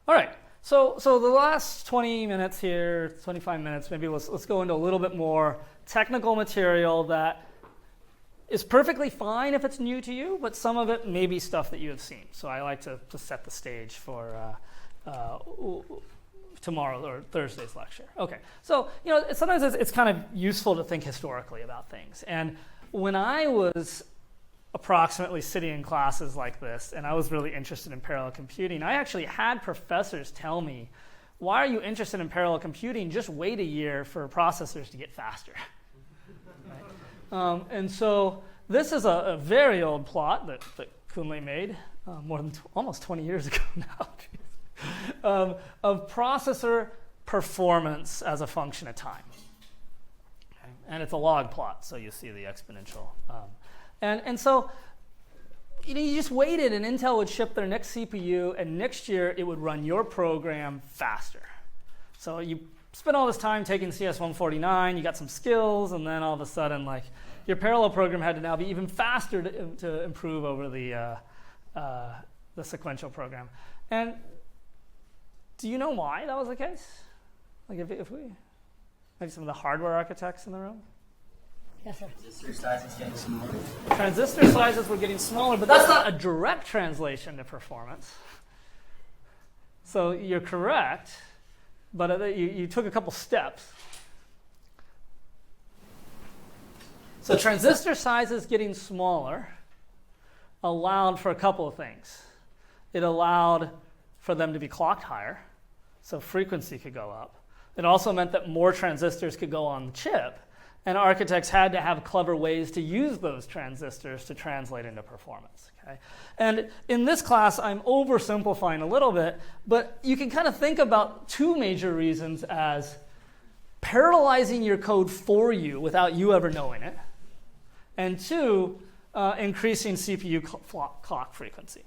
All right. So the last 20 minutes here, 25 minutes, maybe let's go into a little bit more technical material that is perfectly fine if it's new to you, but some of it may be stuff that you have seen. So I like to set the stage for tomorrow or Thursday's lecture. Okay, so sometimes it's kind of useful to think historically about things. And when I was approximately sitting in classes like this, and I was really interested in parallel computing, I actually had professors tell me, why are you interested in parallel computing? Just wait a year for processors to get faster. Right? And so this is a very old plot that Kunle made more than almost 20 years ago now. Of processor performance as a function of time. Okay? And it's a log plot, so you see the exponential. And so you just waited, and Intel would ship their next CPU, and next year it would run your program faster. So you spent all this time taking CS149, you got some skills, and then all of a sudden, your parallel program had to now be even faster to improve over the sequential program. And do you know why that was the case? If we, maybe some of the hardware architects in the room? Yes, sir. Transistor sizes getting smaller. Transistor sizes were getting smaller, but that's not a direct translation to performance. So you're correct, but you took a couple steps. So transistor sizes getting smaller allowed for a couple of things. It allowed for them to be clocked higher, so frequency could go up. It also meant that more transistors could go on the chip, and architects had to have clever ways to use those transistors to translate into performance. Okay? And in this class, I'm oversimplifying a little bit, but you can kind of think about two major reasons as parallelizing your code for you without you ever knowing it, and two, increasing CPU clock frequency.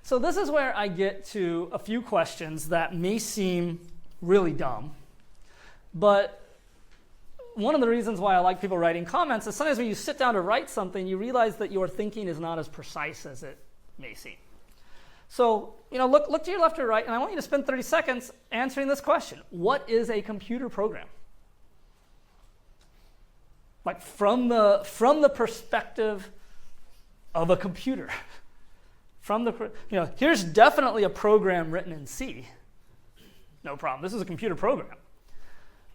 So this is where I get to a few questions that may seem really dumb, but one of the reasons why I like people writing comments is sometimes when you sit down to write something, you realize that your thinking is not as precise as it may seem. So, look to your left or right, and I want you to spend 30 seconds answering this question. What is a computer program? From the perspective of a computer. Here's definitely a program written in C. No problem. This is a computer program.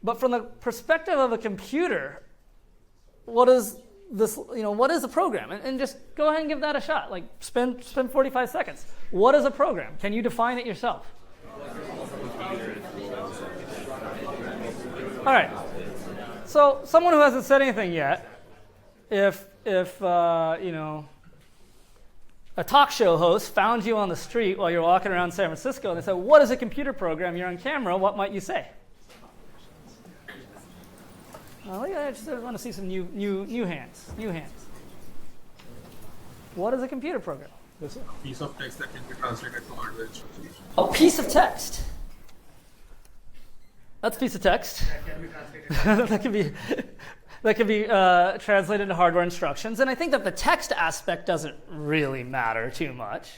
But from the perspective of a computer, what is this? What is a program? And just go ahead and give that a shot. Spend 45 seconds. What is a program? Can you define it yourself? All right. So someone who hasn't said anything yet, if a talk show host found you on the street while you're walking around San Francisco and they said, "What is a computer program?" You're on camera. What might you say? I just want to see some new hands. New hands. What is a computer program? A piece of text that can be translated to hardware instructions. A piece of text. That's a piece of text. That can be translated into hardware instructions. And I think that the text aspect doesn't really matter too much.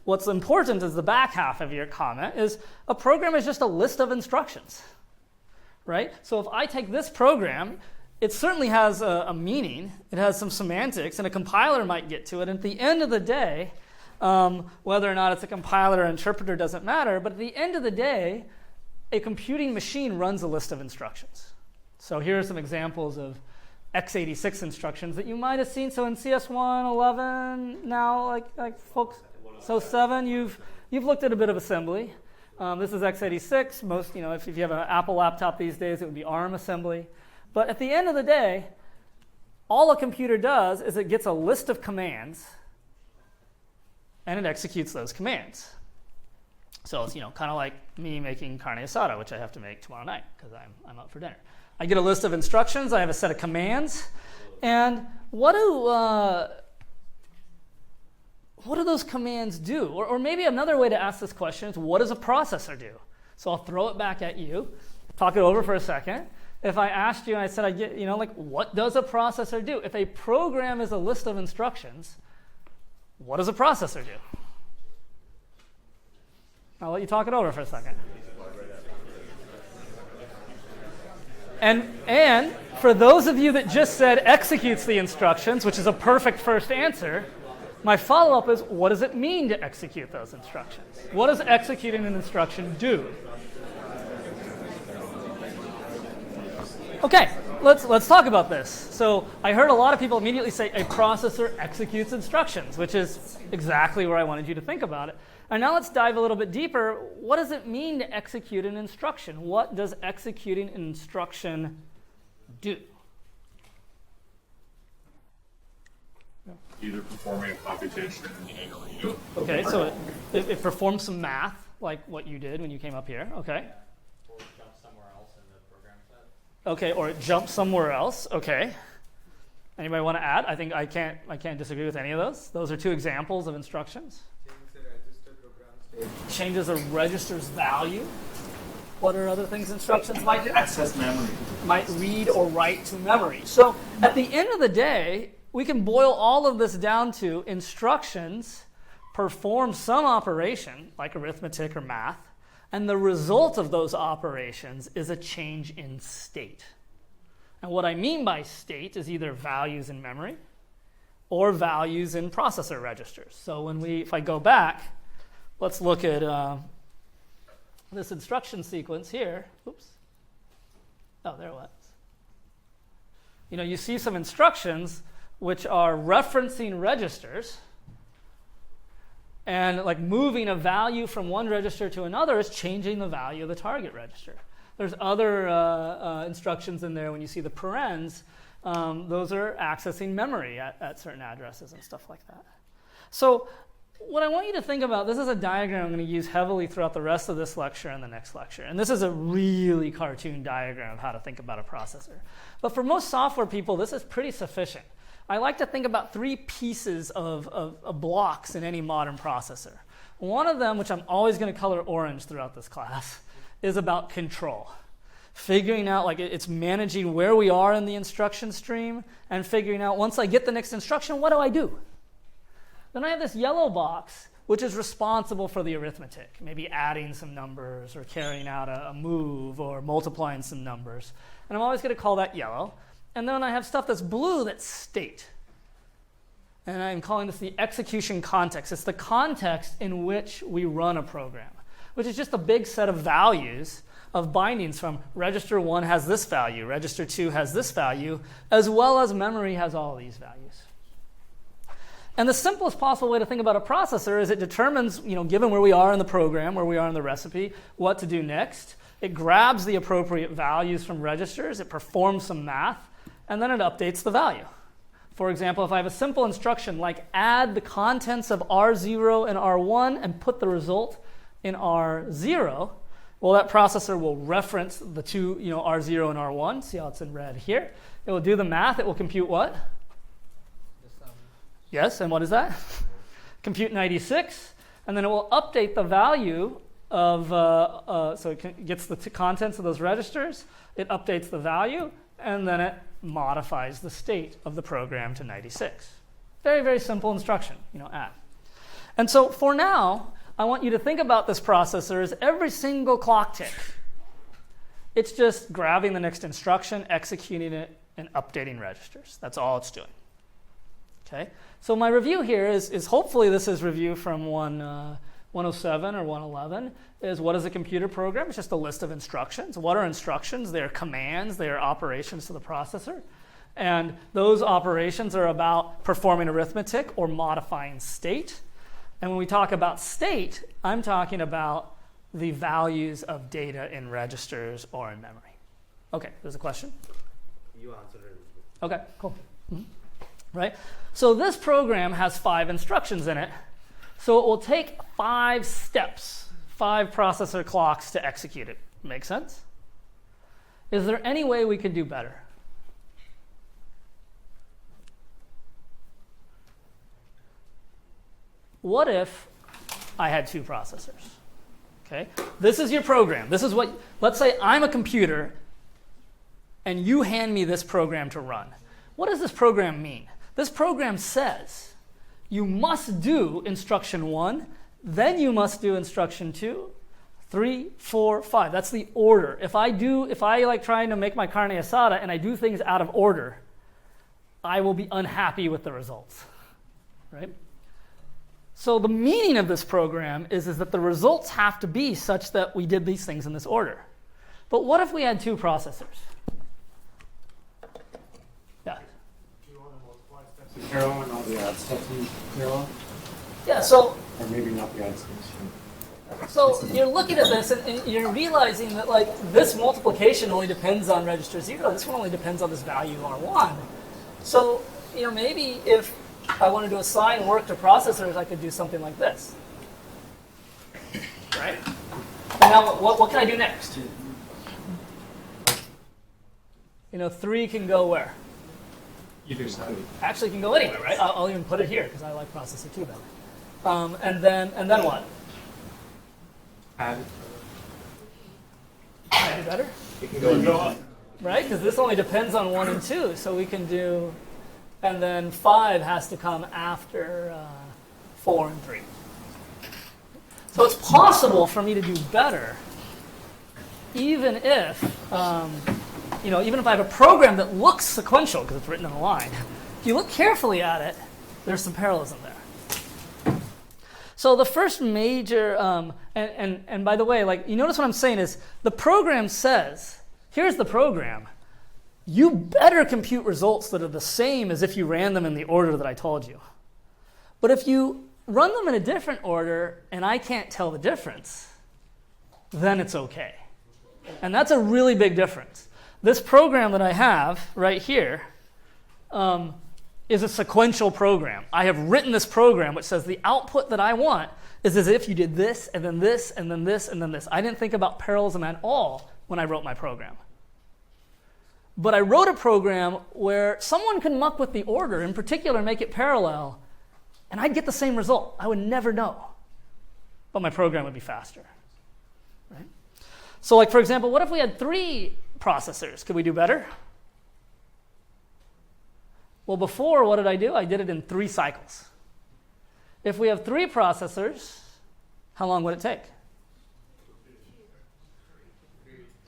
What's important is the back half of your comment is a program is just a list of instructions. Right? So if I take this program, it certainly has a meaning. It has some semantics, and a compiler might get to it. And at the end of the day, Whether or not it's a compiler or interpreter doesn't matter, but at the end of the day, a computing machine runs a list of instructions. So here are some examples of x86 instructions that you might have seen. So in CS111 now, like folks, so 7, you've looked at a bit of assembly. This is x86. Most, if you have an Apple laptop these days, it would be ARM assembly. But at the end of the day, all a computer does is it gets a list of commands and it executes those commands. So it's kind of like me making carne asada, which I have to make tomorrow night because I'm up for dinner. I get a list of instructions. I have a set of commands, and what do those commands do? Or maybe another way to ask this question is, what does a processor do? So I'll throw it back at you. Talk it over for a second. If I asked you and I said, what does a processor do? If a program is a list of instructions, what does a processor do? I'll let you talk it over for a second. And for those of you that just said executes the instructions, which is a perfect first answer, my follow-up is, what does it mean to execute those instructions? What does executing an instruction do? Okay, let's talk about this. So I heard a lot of people immediately say a processor executes instructions, which is exactly where I wanted you to think about it. And now let's dive a little bit deeper. What does it mean to execute an instruction? What does executing an instruction do? Either performing a computation or you. Okay, so it performs some math, like what you did when you came up here. Okay. Or jump somewhere else in the program set. Okay, or it jumps somewhere else. Okay. Anybody want to add? I think I can't disagree with any of those. Those are two examples of instructions. Changes a register's value. What are other things instructions might do? Access memory. Might read or write to memory. So at the end of the day, we can boil all of this down to instructions perform some operation, like arithmetic or math, and the result of those operations is a change in state. And what I mean by state is either values in memory or values in processor registers. So if I go back, let's look at this instruction sequence here. Oops. Oh, there it was. You see some instructions which are referencing registers, and like moving a value from one register to another is changing the value of the target register. There's other instructions in there when you see the parens. Those are accessing memory at certain addresses and stuff like that. So what I want you to think about, this is a diagram I'm going to use heavily throughout the rest of this lecture and the next lecture. And this is a really cartoon diagram of how to think about a processor. But for most software people, this is pretty sufficient. I like to think about 3 pieces of blocks in any modern processor. One of them, which I'm always going to color orange throughout this class, is about control. Figuring out, it's managing where we are in the instruction stream and figuring out, once I get the next instruction, what do I do? Then I have this yellow box, which is responsible for the arithmetic, maybe adding some numbers or carrying out a move or multiplying some numbers. And I'm always going to call that yellow. And then I have stuff that's blue that's state. And I'm calling this the execution context. It's the context in which we run a program, which is just a big set of values of bindings from register 1 has this value, register 2 has this value, as well as memory has all these values. And the simplest possible way to think about a processor is it determines, given where we are in the program, where we are in the recipe, what to do next. It grabs the appropriate values from registers, it performs some math, and then it updates the value. For example, if I have a simple instruction like add the contents of R0 and R1 and put the result in R0, well, that processor will reference the two, R0 and R1. See how it's in red here? It will do the math. It will compute what? Yes, and what is that? Compute 96, and then it will update the value of, so it gets the contents of those registers, it updates the value, and then it modifies the state of the program to 96. Very, very simple instruction, add. And so for now, I want you to think about this processor as every single clock tick. It's just grabbing the next instruction, executing it, and updating registers. That's all it's doing. Okay, so my review here is hopefully this is review from 107 or 111, is what is a computer program? It's just a list of instructions. What are instructions? They are commands. They are operations to the processor. And those operations are about performing arithmetic or modifying state. And when we talk about state, I'm talking about the values of data in registers or in memory. Okay, there's a question? You answered it. Okay, cool. Mm-hmm. Right? So this program has 5 instructions in it. So it will take 5 steps, 5 processor clocks to execute it. Make sense? Is there any way we could do better? What if I had 2 processors? Okay, this is your program. This is what, let's say I'm a computer and you hand me this program to run. What does this program mean? This program says you must do instruction 1, then you must do instruction 2, 3, 4, 5. That's the order. If I like trying to make my carne asada and I do things out of order, I will be unhappy with the results, right? So the meaning of this program is that the results have to be such that we did these things in this order. But what if we had 2 processors? Yeah. Do you want to multiply steps in parallel and all the add steps in parallel? Yeah, so... Or maybe not the add steps. So you're looking at this and you're realizing that like this multiplication only depends on register 0. This one only depends on this value R1. So, maybe if I wanted to assign work to processors, I could do something like this. Right? And now what can I do next? 3 can go where? Either side. Actually, it can go anywhere, right? I'll even put it here because I like processor 2 better. And then what? Add. Can I do better? It can go up. Right? Because this only depends on 1 and 2, so we can do... And then 5 has to come after 4 and 3. So it's possible for me to do better, even if, even if I have a program that looks sequential because it's written in a line. If you look carefully at it, there's some parallelism there. So the first major, and by the way, you notice what I'm saying is the program says, here's the program. You better compute results that are the same as if you ran them in the order that I told you. But if you run them in a different order and I can't tell the difference, then it's okay. And that's a really big difference. This program that I have right here is a sequential program. I have written this program which says the output that I want is as if you did this, and then this, and then this, and then this. I didn't think about parallelism at all when I wrote my program. But I wrote a program where someone can muck with the order, in particular make it parallel, and I'd get the same result. I would never know. But my program would be faster. Right? So for example, what if we had 3 processors? Could we do better? Well, before, what did I do? I did it in 3 cycles. If we have 3 processors, how long would it take?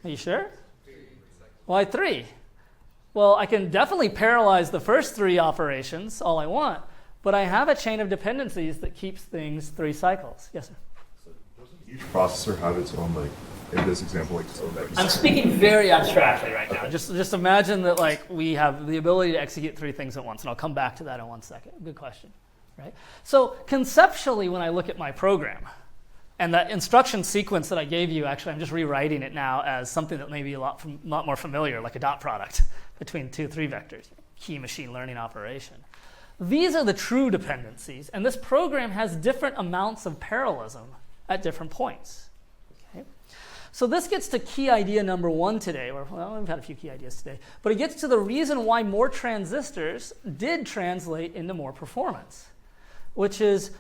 Are you sure? Why 3? Well, I can definitely parallelize the first 3 operations all I want, but I have a chain of dependencies that keeps things 3 cycles. Yes, sir? So doesn't each processor have its own, in this example, its own mechanism? I'm speaking very abstractly right now. Just imagine that we have the ability to execute 3 things at once, and I'll come back to that in 1 second. Good question. Right? So conceptually, when I look at my program, and that instruction sequence that I gave you, actually, I'm just rewriting it now as something that may be a lot more familiar, like a dot product between 2, 3 vectors, key machine learning operation. These are the true dependencies, and this program has different amounts of parallelism at different points. Okay? So this gets to key idea number 1 today, we've had a few key ideas today, but it gets to the reason why more transistors did translate into more performance, which is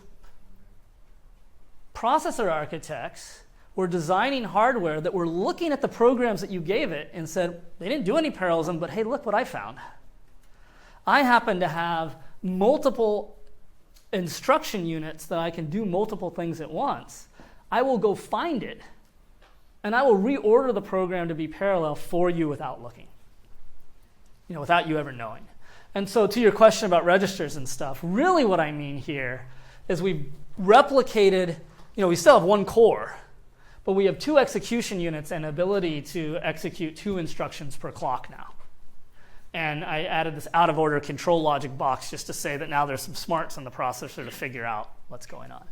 processor architects were designing hardware that were looking at the programs that you gave it and said, they didn't do any parallelism, but hey, look what I found. I happen to have multiple instruction units that I can do multiple things at once. I will go find it, and I will reorder the program to be parallel for you without looking, without you ever knowing. And so to your question about registers and stuff, really what I mean here is we've replicated, we still have one core, but we have 2 execution units and ability to execute 2 instructions per clock now. And I added this out-of-order control logic box just to say that now there's some smarts in the processor to figure out what's going on.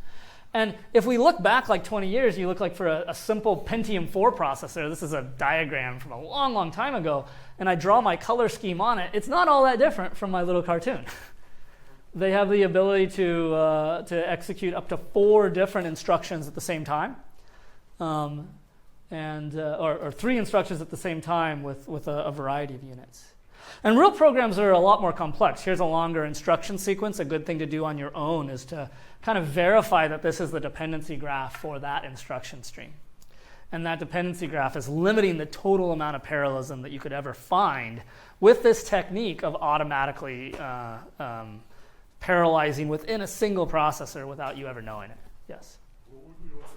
And if we look back like 20 years, you look like for a simple Pentium 4 processor, this is a diagram from a long, long time ago, and I draw my color scheme on it, it's not all that different from my little cartoon. They have the ability to execute up to 4 different instructions at the same time, or 3 instructions at the same time with a variety of units. And real programs are a lot more complex. Here's a longer instruction sequence. A good thing to do on your own is to kind of verify that this is the dependency graph for that instruction stream. And that dependency graph is limiting the total amount of parallelism that you could ever find with this technique of automatically parallelizing within a single processor without you ever knowing it. Yes? What would we look up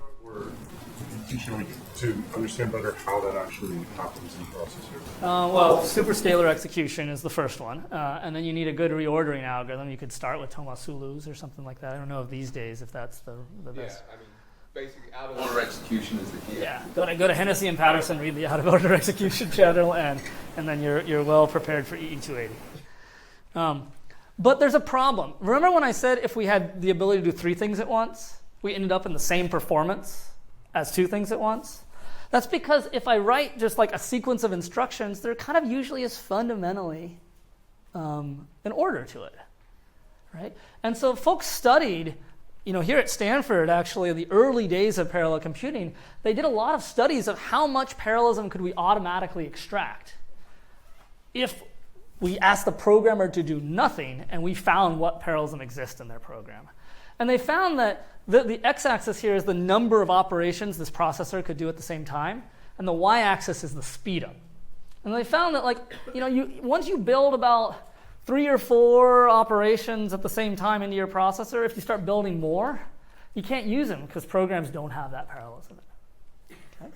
to understand better how that actually happens in the processor? Well, superscalar execution is the first one. And then you need a good reordering algorithm. You could start with Tomasulu's or something like that. I don't know if these days if that's the best. Yeah, I mean, basically out-of-order execution is the key. Yeah, go to Hennessy and Patterson, read the out-of-order execution channel, and then you're well prepared for EE280. But there's a problem. Remember when I said if we had the ability to do 3 things at once, we ended up in the same performance as 2 things at once? That's because if I write just like a sequence of instructions, there kind of usually is fundamentally an order to it, right? And so folks studied, here at Stanford, actually, in the early days of parallel computing, they did a lot of studies of how much parallelism could we automatically extract if we asked the programmer to do nothing and we found what parallelism exists in their program. And they found that the x-axis here is the number of operations this processor could do at the same time, and the y-axis is the speed up. And they found that, once you build about 3 or 4 operations at the same time into your processor, if you start building more, you can't use them because programs don't have that parallelism. Okay?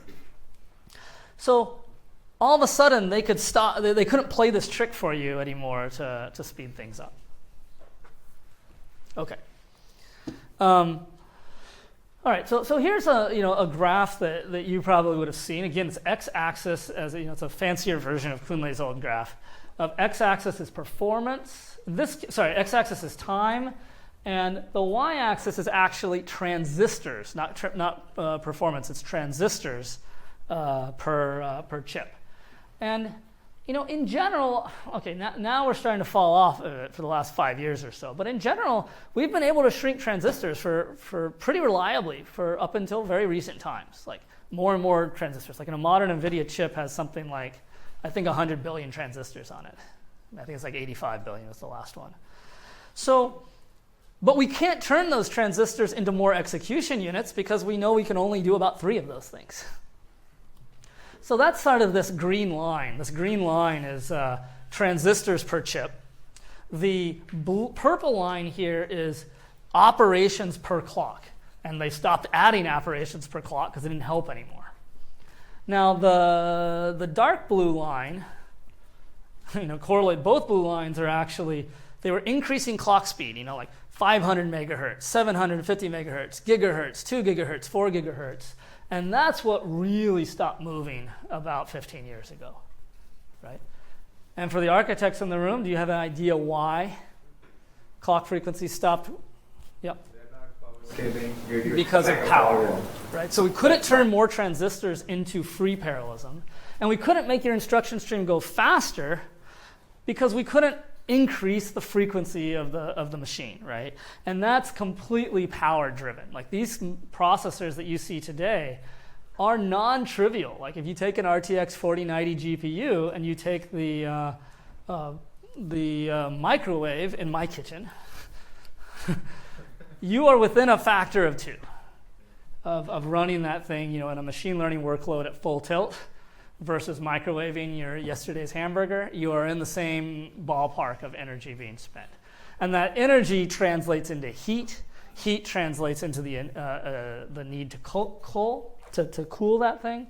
So all of a sudden, they could stop. They couldn't play this trick for you anymore to speed things up. Okay. All right. So here's a graph that you probably would have seen. Again, it's x-axis as it's a fancier version of Kunle's old graph. Of x-axis is performance. X-axis is time, and the y-axis is actually transistors, not performance. It's transistors per chip. And in general, okay, now we're starting to fall off of it for the last 5 years or so. But in general, we've been able to shrink transistors for pretty reliably for up until very recent times. Like more and more transistors. Like in a modern NVIDIA chip has something like, I think 100 billion transistors on it. I think it's like 85 billion was the last one. So, but we can't turn those transistors into more execution units because we know we can only do about 3 of those things. So that's sort of this green line. This green line is transistors per chip. The purple line here is operations per clock. And they stopped adding operations per clock because it didn't help anymore. Now the dark blue line, correlate both blue lines are actually, they were increasing clock speed, like 500 megahertz, 750 megahertz, gigahertz, 2 gigahertz, 4 gigahertz. And that's what really stopped moving about 15 years ago, right? And for the architects in the room, do you have an idea why clock frequencies stopped? Yep. Because of power, right? So we couldn't turn more transistors into free parallelism, and we couldn't make your instruction stream go faster because we couldn't increase the frequency of the machine, right? And that's completely power driven. Like these processors that you see today are non-trivial. Like if you take an RTX 4090 GPU and you take the microwave in my kitchen, you are within a factor of 2 of running that thing, in a machine learning workload at full tilt versus microwaving your yesterday's hamburger. You are in the same ballpark of energy being spent. And that energy translates into heat. Heat translates into the need to cool that thing.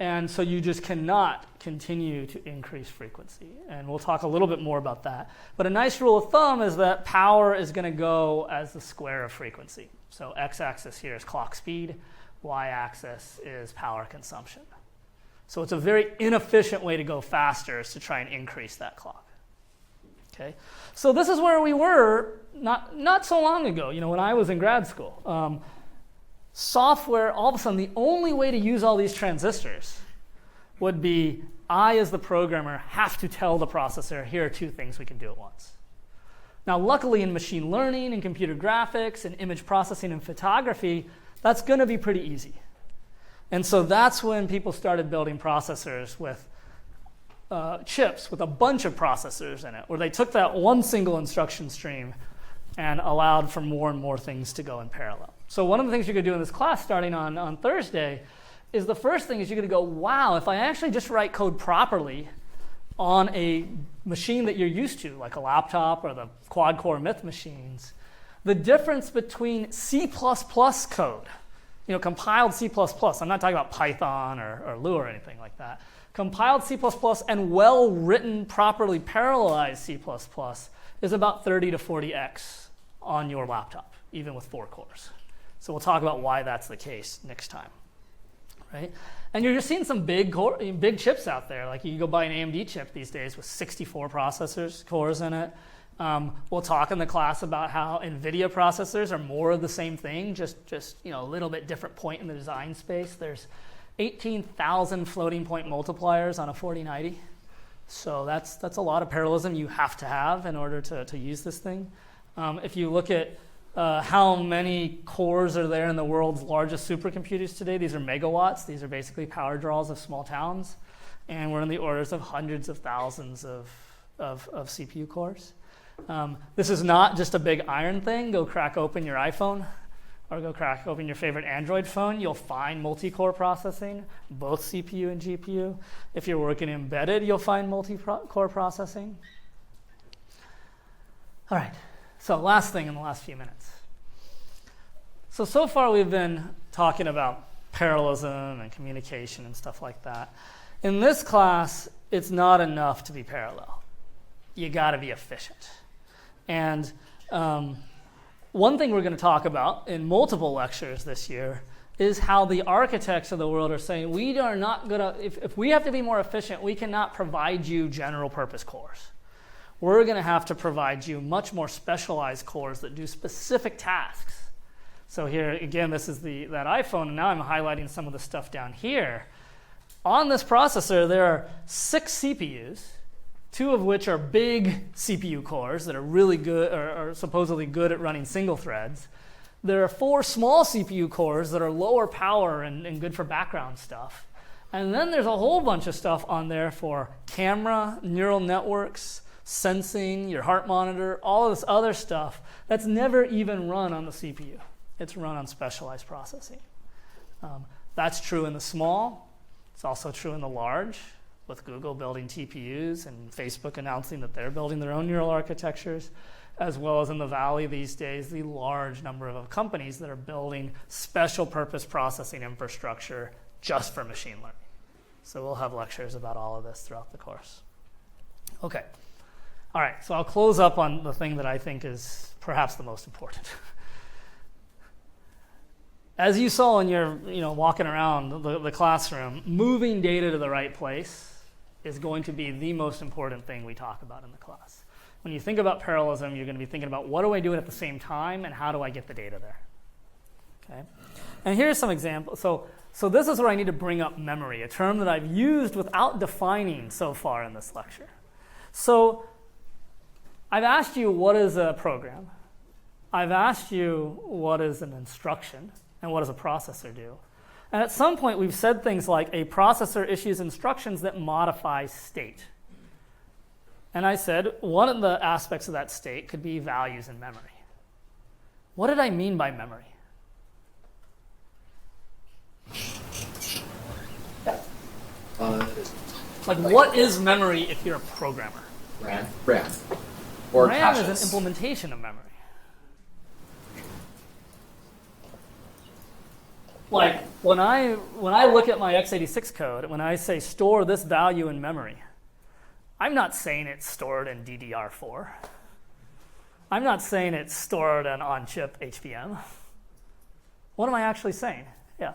And so you just cannot continue to increase frequency. And we'll talk a little bit more about that. But a nice rule of thumb is that power is going to go as the square of frequency. So x-axis here is clock speed, y-axis is power consumption. So it's a very inefficient way to go faster is to try and increase that clock. Okay? So this is where we were not so long ago, when I was in grad school. Software, all of a sudden, the only way to use all these transistors would be I, as the programmer, have to tell the processor, here are two things we can do at once. Now, luckily, in machine learning and computer graphics and image processing and photography, that's going to be pretty easy. And so that's when people started building processors with chips with a bunch of processors in it, where they took that one single instruction stream and allowed for more and more things to go in parallel. So one of the things you're going to do in this class starting on Thursday is the first thing is you're going to go, wow, if I actually just write code properly on a machine that you're used to, like a laptop or the quad-core Myth machines, the difference between C++ code, compiled C++, I'm not talking about Python or Lua or anything like that, compiled C++ and well-written, properly parallelized C++ is about 30 to 40x on your laptop, even with 4 cores. So we'll talk about why that's the case next time, right? And you're just seeing some big chips out there. Like you can go buy an AMD chip these days with 64 cores in it. We'll talk in the class about how NVIDIA processors are more of the same thing, just a little bit different point in the design space. There's 18,000 floating point multipliers on a 4090. So that's a lot of parallelism you have to have in order to use this thing. If you look at how many cores are there in the world's largest supercomputers today, these are megawatts. These are basically power draws of small towns. And we're in the orders of hundreds of thousands of CPU cores. This is not just a big iron thing. Go crack open your iPhone or go crack open your favorite Android phone. You'll find multi-core processing, both CPU and GPU. If you're working embedded, you'll find multi-core processing. All right. So last thing in the last few minutes. So far we've been talking about parallelism and communication and stuff like that. In this class, it's not enough to be parallel. You got to be efficient. And one thing we're going to talk about in multiple lectures this year is how the architects of the world are saying we are not going to, if we have to be more efficient, we cannot provide you general purpose cores. We're going to have to provide you much more specialized cores that do specific tasks. So here, again, this is that iPhone, and now I'm highlighting some of the stuff down here. On this processor, there are 6 CPUs, 2 of which are big CPU cores that are really good, or are supposedly good at running single threads. There are 4 small CPU cores that are lower power and good for background stuff. And then there's a whole bunch of stuff on there for camera, neural networks, sensing, your heart monitor, all of this other stuff that's never even run on the CPU. It's run on specialized processing. That's true in the small. It's also true in the large, with Google building TPUs and Facebook announcing that they're building their own neural architectures, as well as in the Valley these days, the large number of companies that are building special purpose processing infrastructure just for machine learning. So we'll have lectures about all of this throughout the course. Okay. All right, so I'll close up on the thing that I think is perhaps the most important. As you saw when you're walking around the classroom, moving data to the right place is going to be the most important thing we talk about in the class. When you think about parallelism, you're going to be thinking about what do I do at the same time and how do I get the data there? Okay. And here's some examples. So this is where I need to bring up memory, a term that I've used without defining so far in this lecture. So I've asked you what is a program. I've asked you what is an instruction and what does a processor do. And at some point we've said things like a processor issues instructions that modify state. And I said one of the aspects of that state could be values in memory. What did I mean by memory? Like what is memory if you're a programmer? RAM. Or RAM caches. is an implementation of memory. Like when I look at my x86 code, when I say store this value in memory, I'm not saying it's stored in DDR4. I'm not saying it's stored in on-chip HBM. What am I actually saying? Yeah.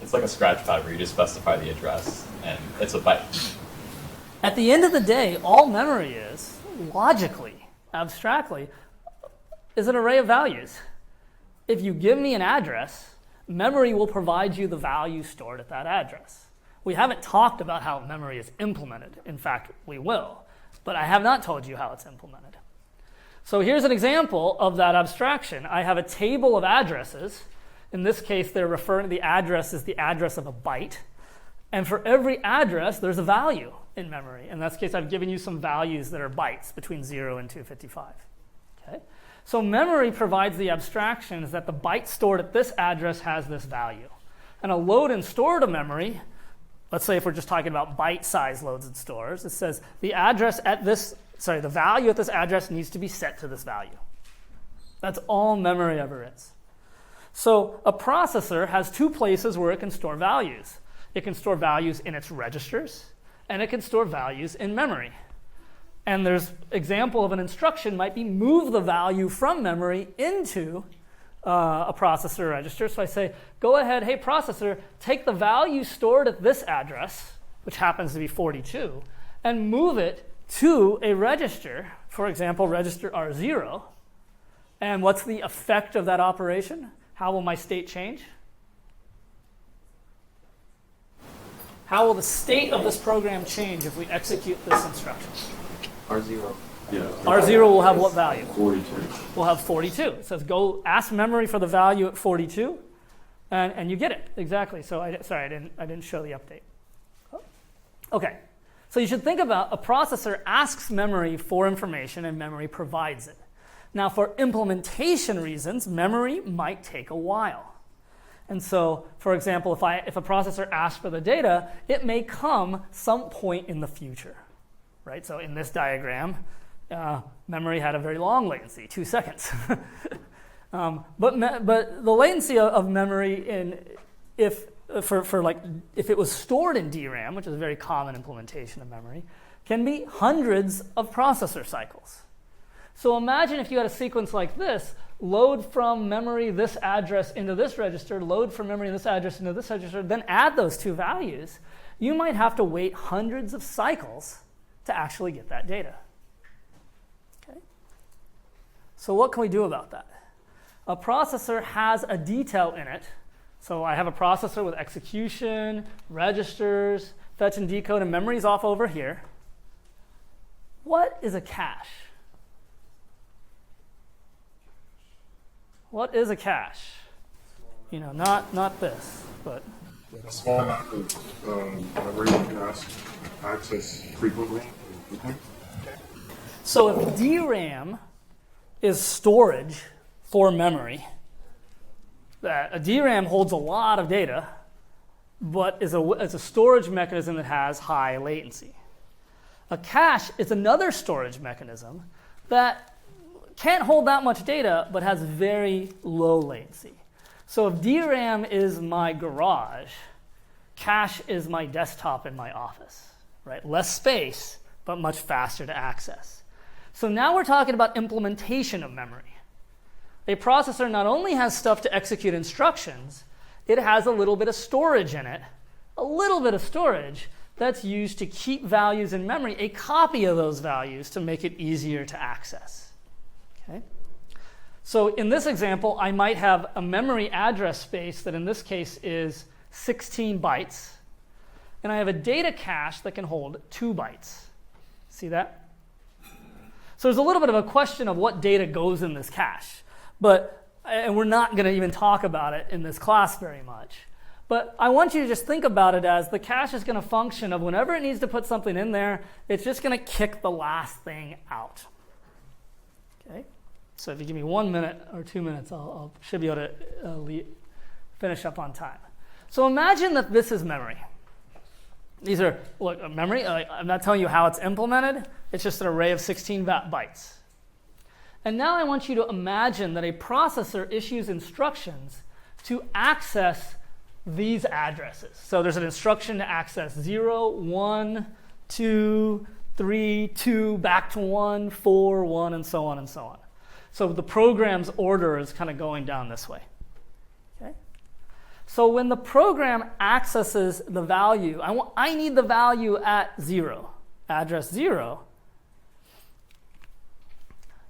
It's like a scratch pad where you just specify the address, and it's a byte. At the end of the day, all memory is, logically, abstractly, is an array of values. If you give me an address, memory will provide you the value stored at that address. We haven't talked about how memory is implemented. In fact, we will. But I have not told you how it's implemented. So here's an example of that abstraction. I have a table of addresses. In this case, they're referring to the address as the address of a byte. And for every address, there's a value in memory. In this case, I've given you some values that are bytes between 0 and 255. Okay? So memory provides the abstractions that the byte stored at this address has this value. And a load and store to memory, let's say if we're just talking about byte-size loads and stores, it says the address at this, the value at this address needs to be set to this value. That's all memory ever is. So a processor has two places where it can store values. It can store values in its registers, and it can store values in memory. And there's example of an instruction might be move the value from memory into a processor register. So I say, go ahead, hey processor, take the value stored at this address, which happens to be 42, and move it to a register, for example, register R0. And what's the effect of that operation? How will my state change? How will the state of this program change if we execute this instruction? R0. Yeah. R0 will have what value? 42. We'll have 42. It says go ask memory for the value at 42, and you get it exactly. So I didn't show the update. Okay, so you should think about a processor asks memory for information and memory provides it. Now for implementation reasons, memory might take a while. And so, for example, if a processor asks for the data, it may come some point in the future. Right? So in this diagram, memory had a very long latency, 2 seconds. But the latency of memory, if it was stored in DRAM, which is a very common implementation of memory, can be hundreds of processor cycles. So imagine if you had a sequence like this: load from memory this address into this register, load from memory this address into this register, then add those two values. You might have to wait hundreds of cycles to actually get that data. Okay? So what can we do about that? A processor has a detail in it. So I have a processor with execution, registers, fetch and decode, and memory's off over here. What is a cache? What is a cache? You know, not this, but a small amount of memory you can access frequently. So if DRAM is storage for memory, a DRAM holds a lot of data, but is a storage mechanism that has high latency. A cache is another storage mechanism that can't hold that much data, but has very low latency. So if DRAM is my garage, cache is my desktop in my office, right? Less space, but much faster to access. So now we're talking about implementation of memory. A processor not only has stuff to execute instructions, it has a little bit of storage in it, a little bit of storage that's used to keep values in memory, a copy of those values to make it easier to access. Okay? So in this example, I might have a memory address space that in this case is 16 bytes, and I have a data cache that can hold 2 bytes. See that? So there's a little bit of a question of what data goes in this cache, and we're not going to even talk about it in this class very much. But I want you to just think about it as the cache is going to function of whenever it needs to put something in there, it's just going to kick the last thing out. Okay? So if you give me 1 minute or 2 minutes, I should be able to finish up on time. So imagine that this is memory. These are, memory. I'm not telling you how it's implemented. It's just an array of 16 bytes. And now I want you to imagine that a processor issues instructions to access these addresses. So there's an instruction to access 0, 1, 2, 3, 2, back to 1, 4, 1, and so on and so on. So the program's order is kind of going down this way. Okay? So when the program accesses the value, I need the value at 0, address 0,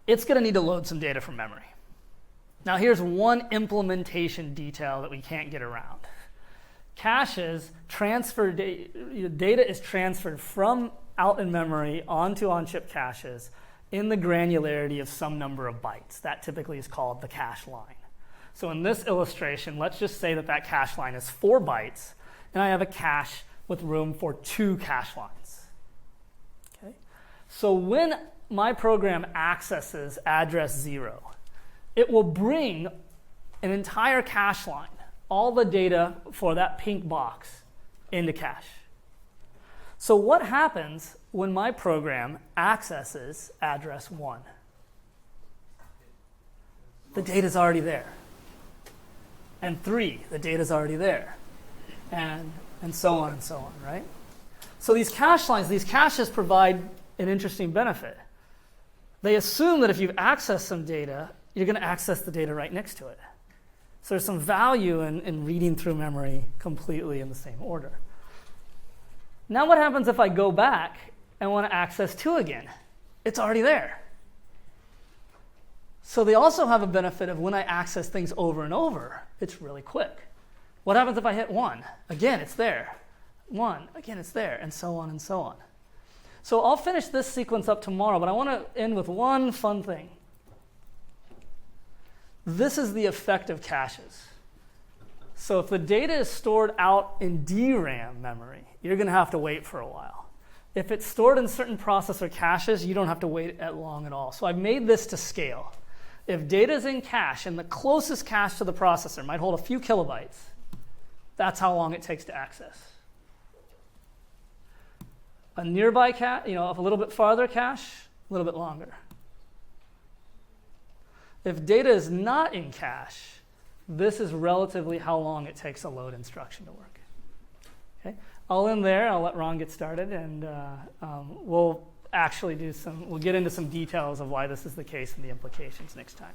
it's going to need to load some data from memory. Now here's one implementation detail that we can't get around. Caches transfer data is transferred from out in memory onto on-chip caches in the granularity of some number of bytes. That typically is called the cache line. So in this illustration, let's just say that that cache line is 4 bytes, and I have a cache with room for 2 cache lines. Okay? So when my program accesses address 0, it will bring an entire cache line, all the data for that pink box, into cache. So what happens when my program accesses address 1? The data's already there. And 3, the data's already there. And so on and so on, right? So these cache lines, these caches provide an interesting benefit. They assume that if you've accessed some data, you're going to access the data right next to it. So there's some value in reading through memory completely in the same order. Now what happens if I go back and want to access 2 again? It's already there. So they also have a benefit of when I access things over and over, it's really quick. What happens if I hit 1? Again, it's there. 1, again, it's there, and so on and so on. So I'll finish this sequence up tomorrow, but I want to end with one fun thing. This is the effect of caches. So if the data is stored out in DRAM memory, you're going to have to wait for a while. If it's stored in certain processor caches, you don't have to wait long at all. So I've made this to scale. If data is in cache, and the closest cache to the processor might hold a few kilobytes, that's how long it takes to access. A nearby cache, a little bit farther cache, a little bit longer. If data is not in cache, this is relatively how long it takes a load instruction to work. Okay? I'll end there. I'll let Ron get started, and we'll get into some details of why this is the case and the implications next time.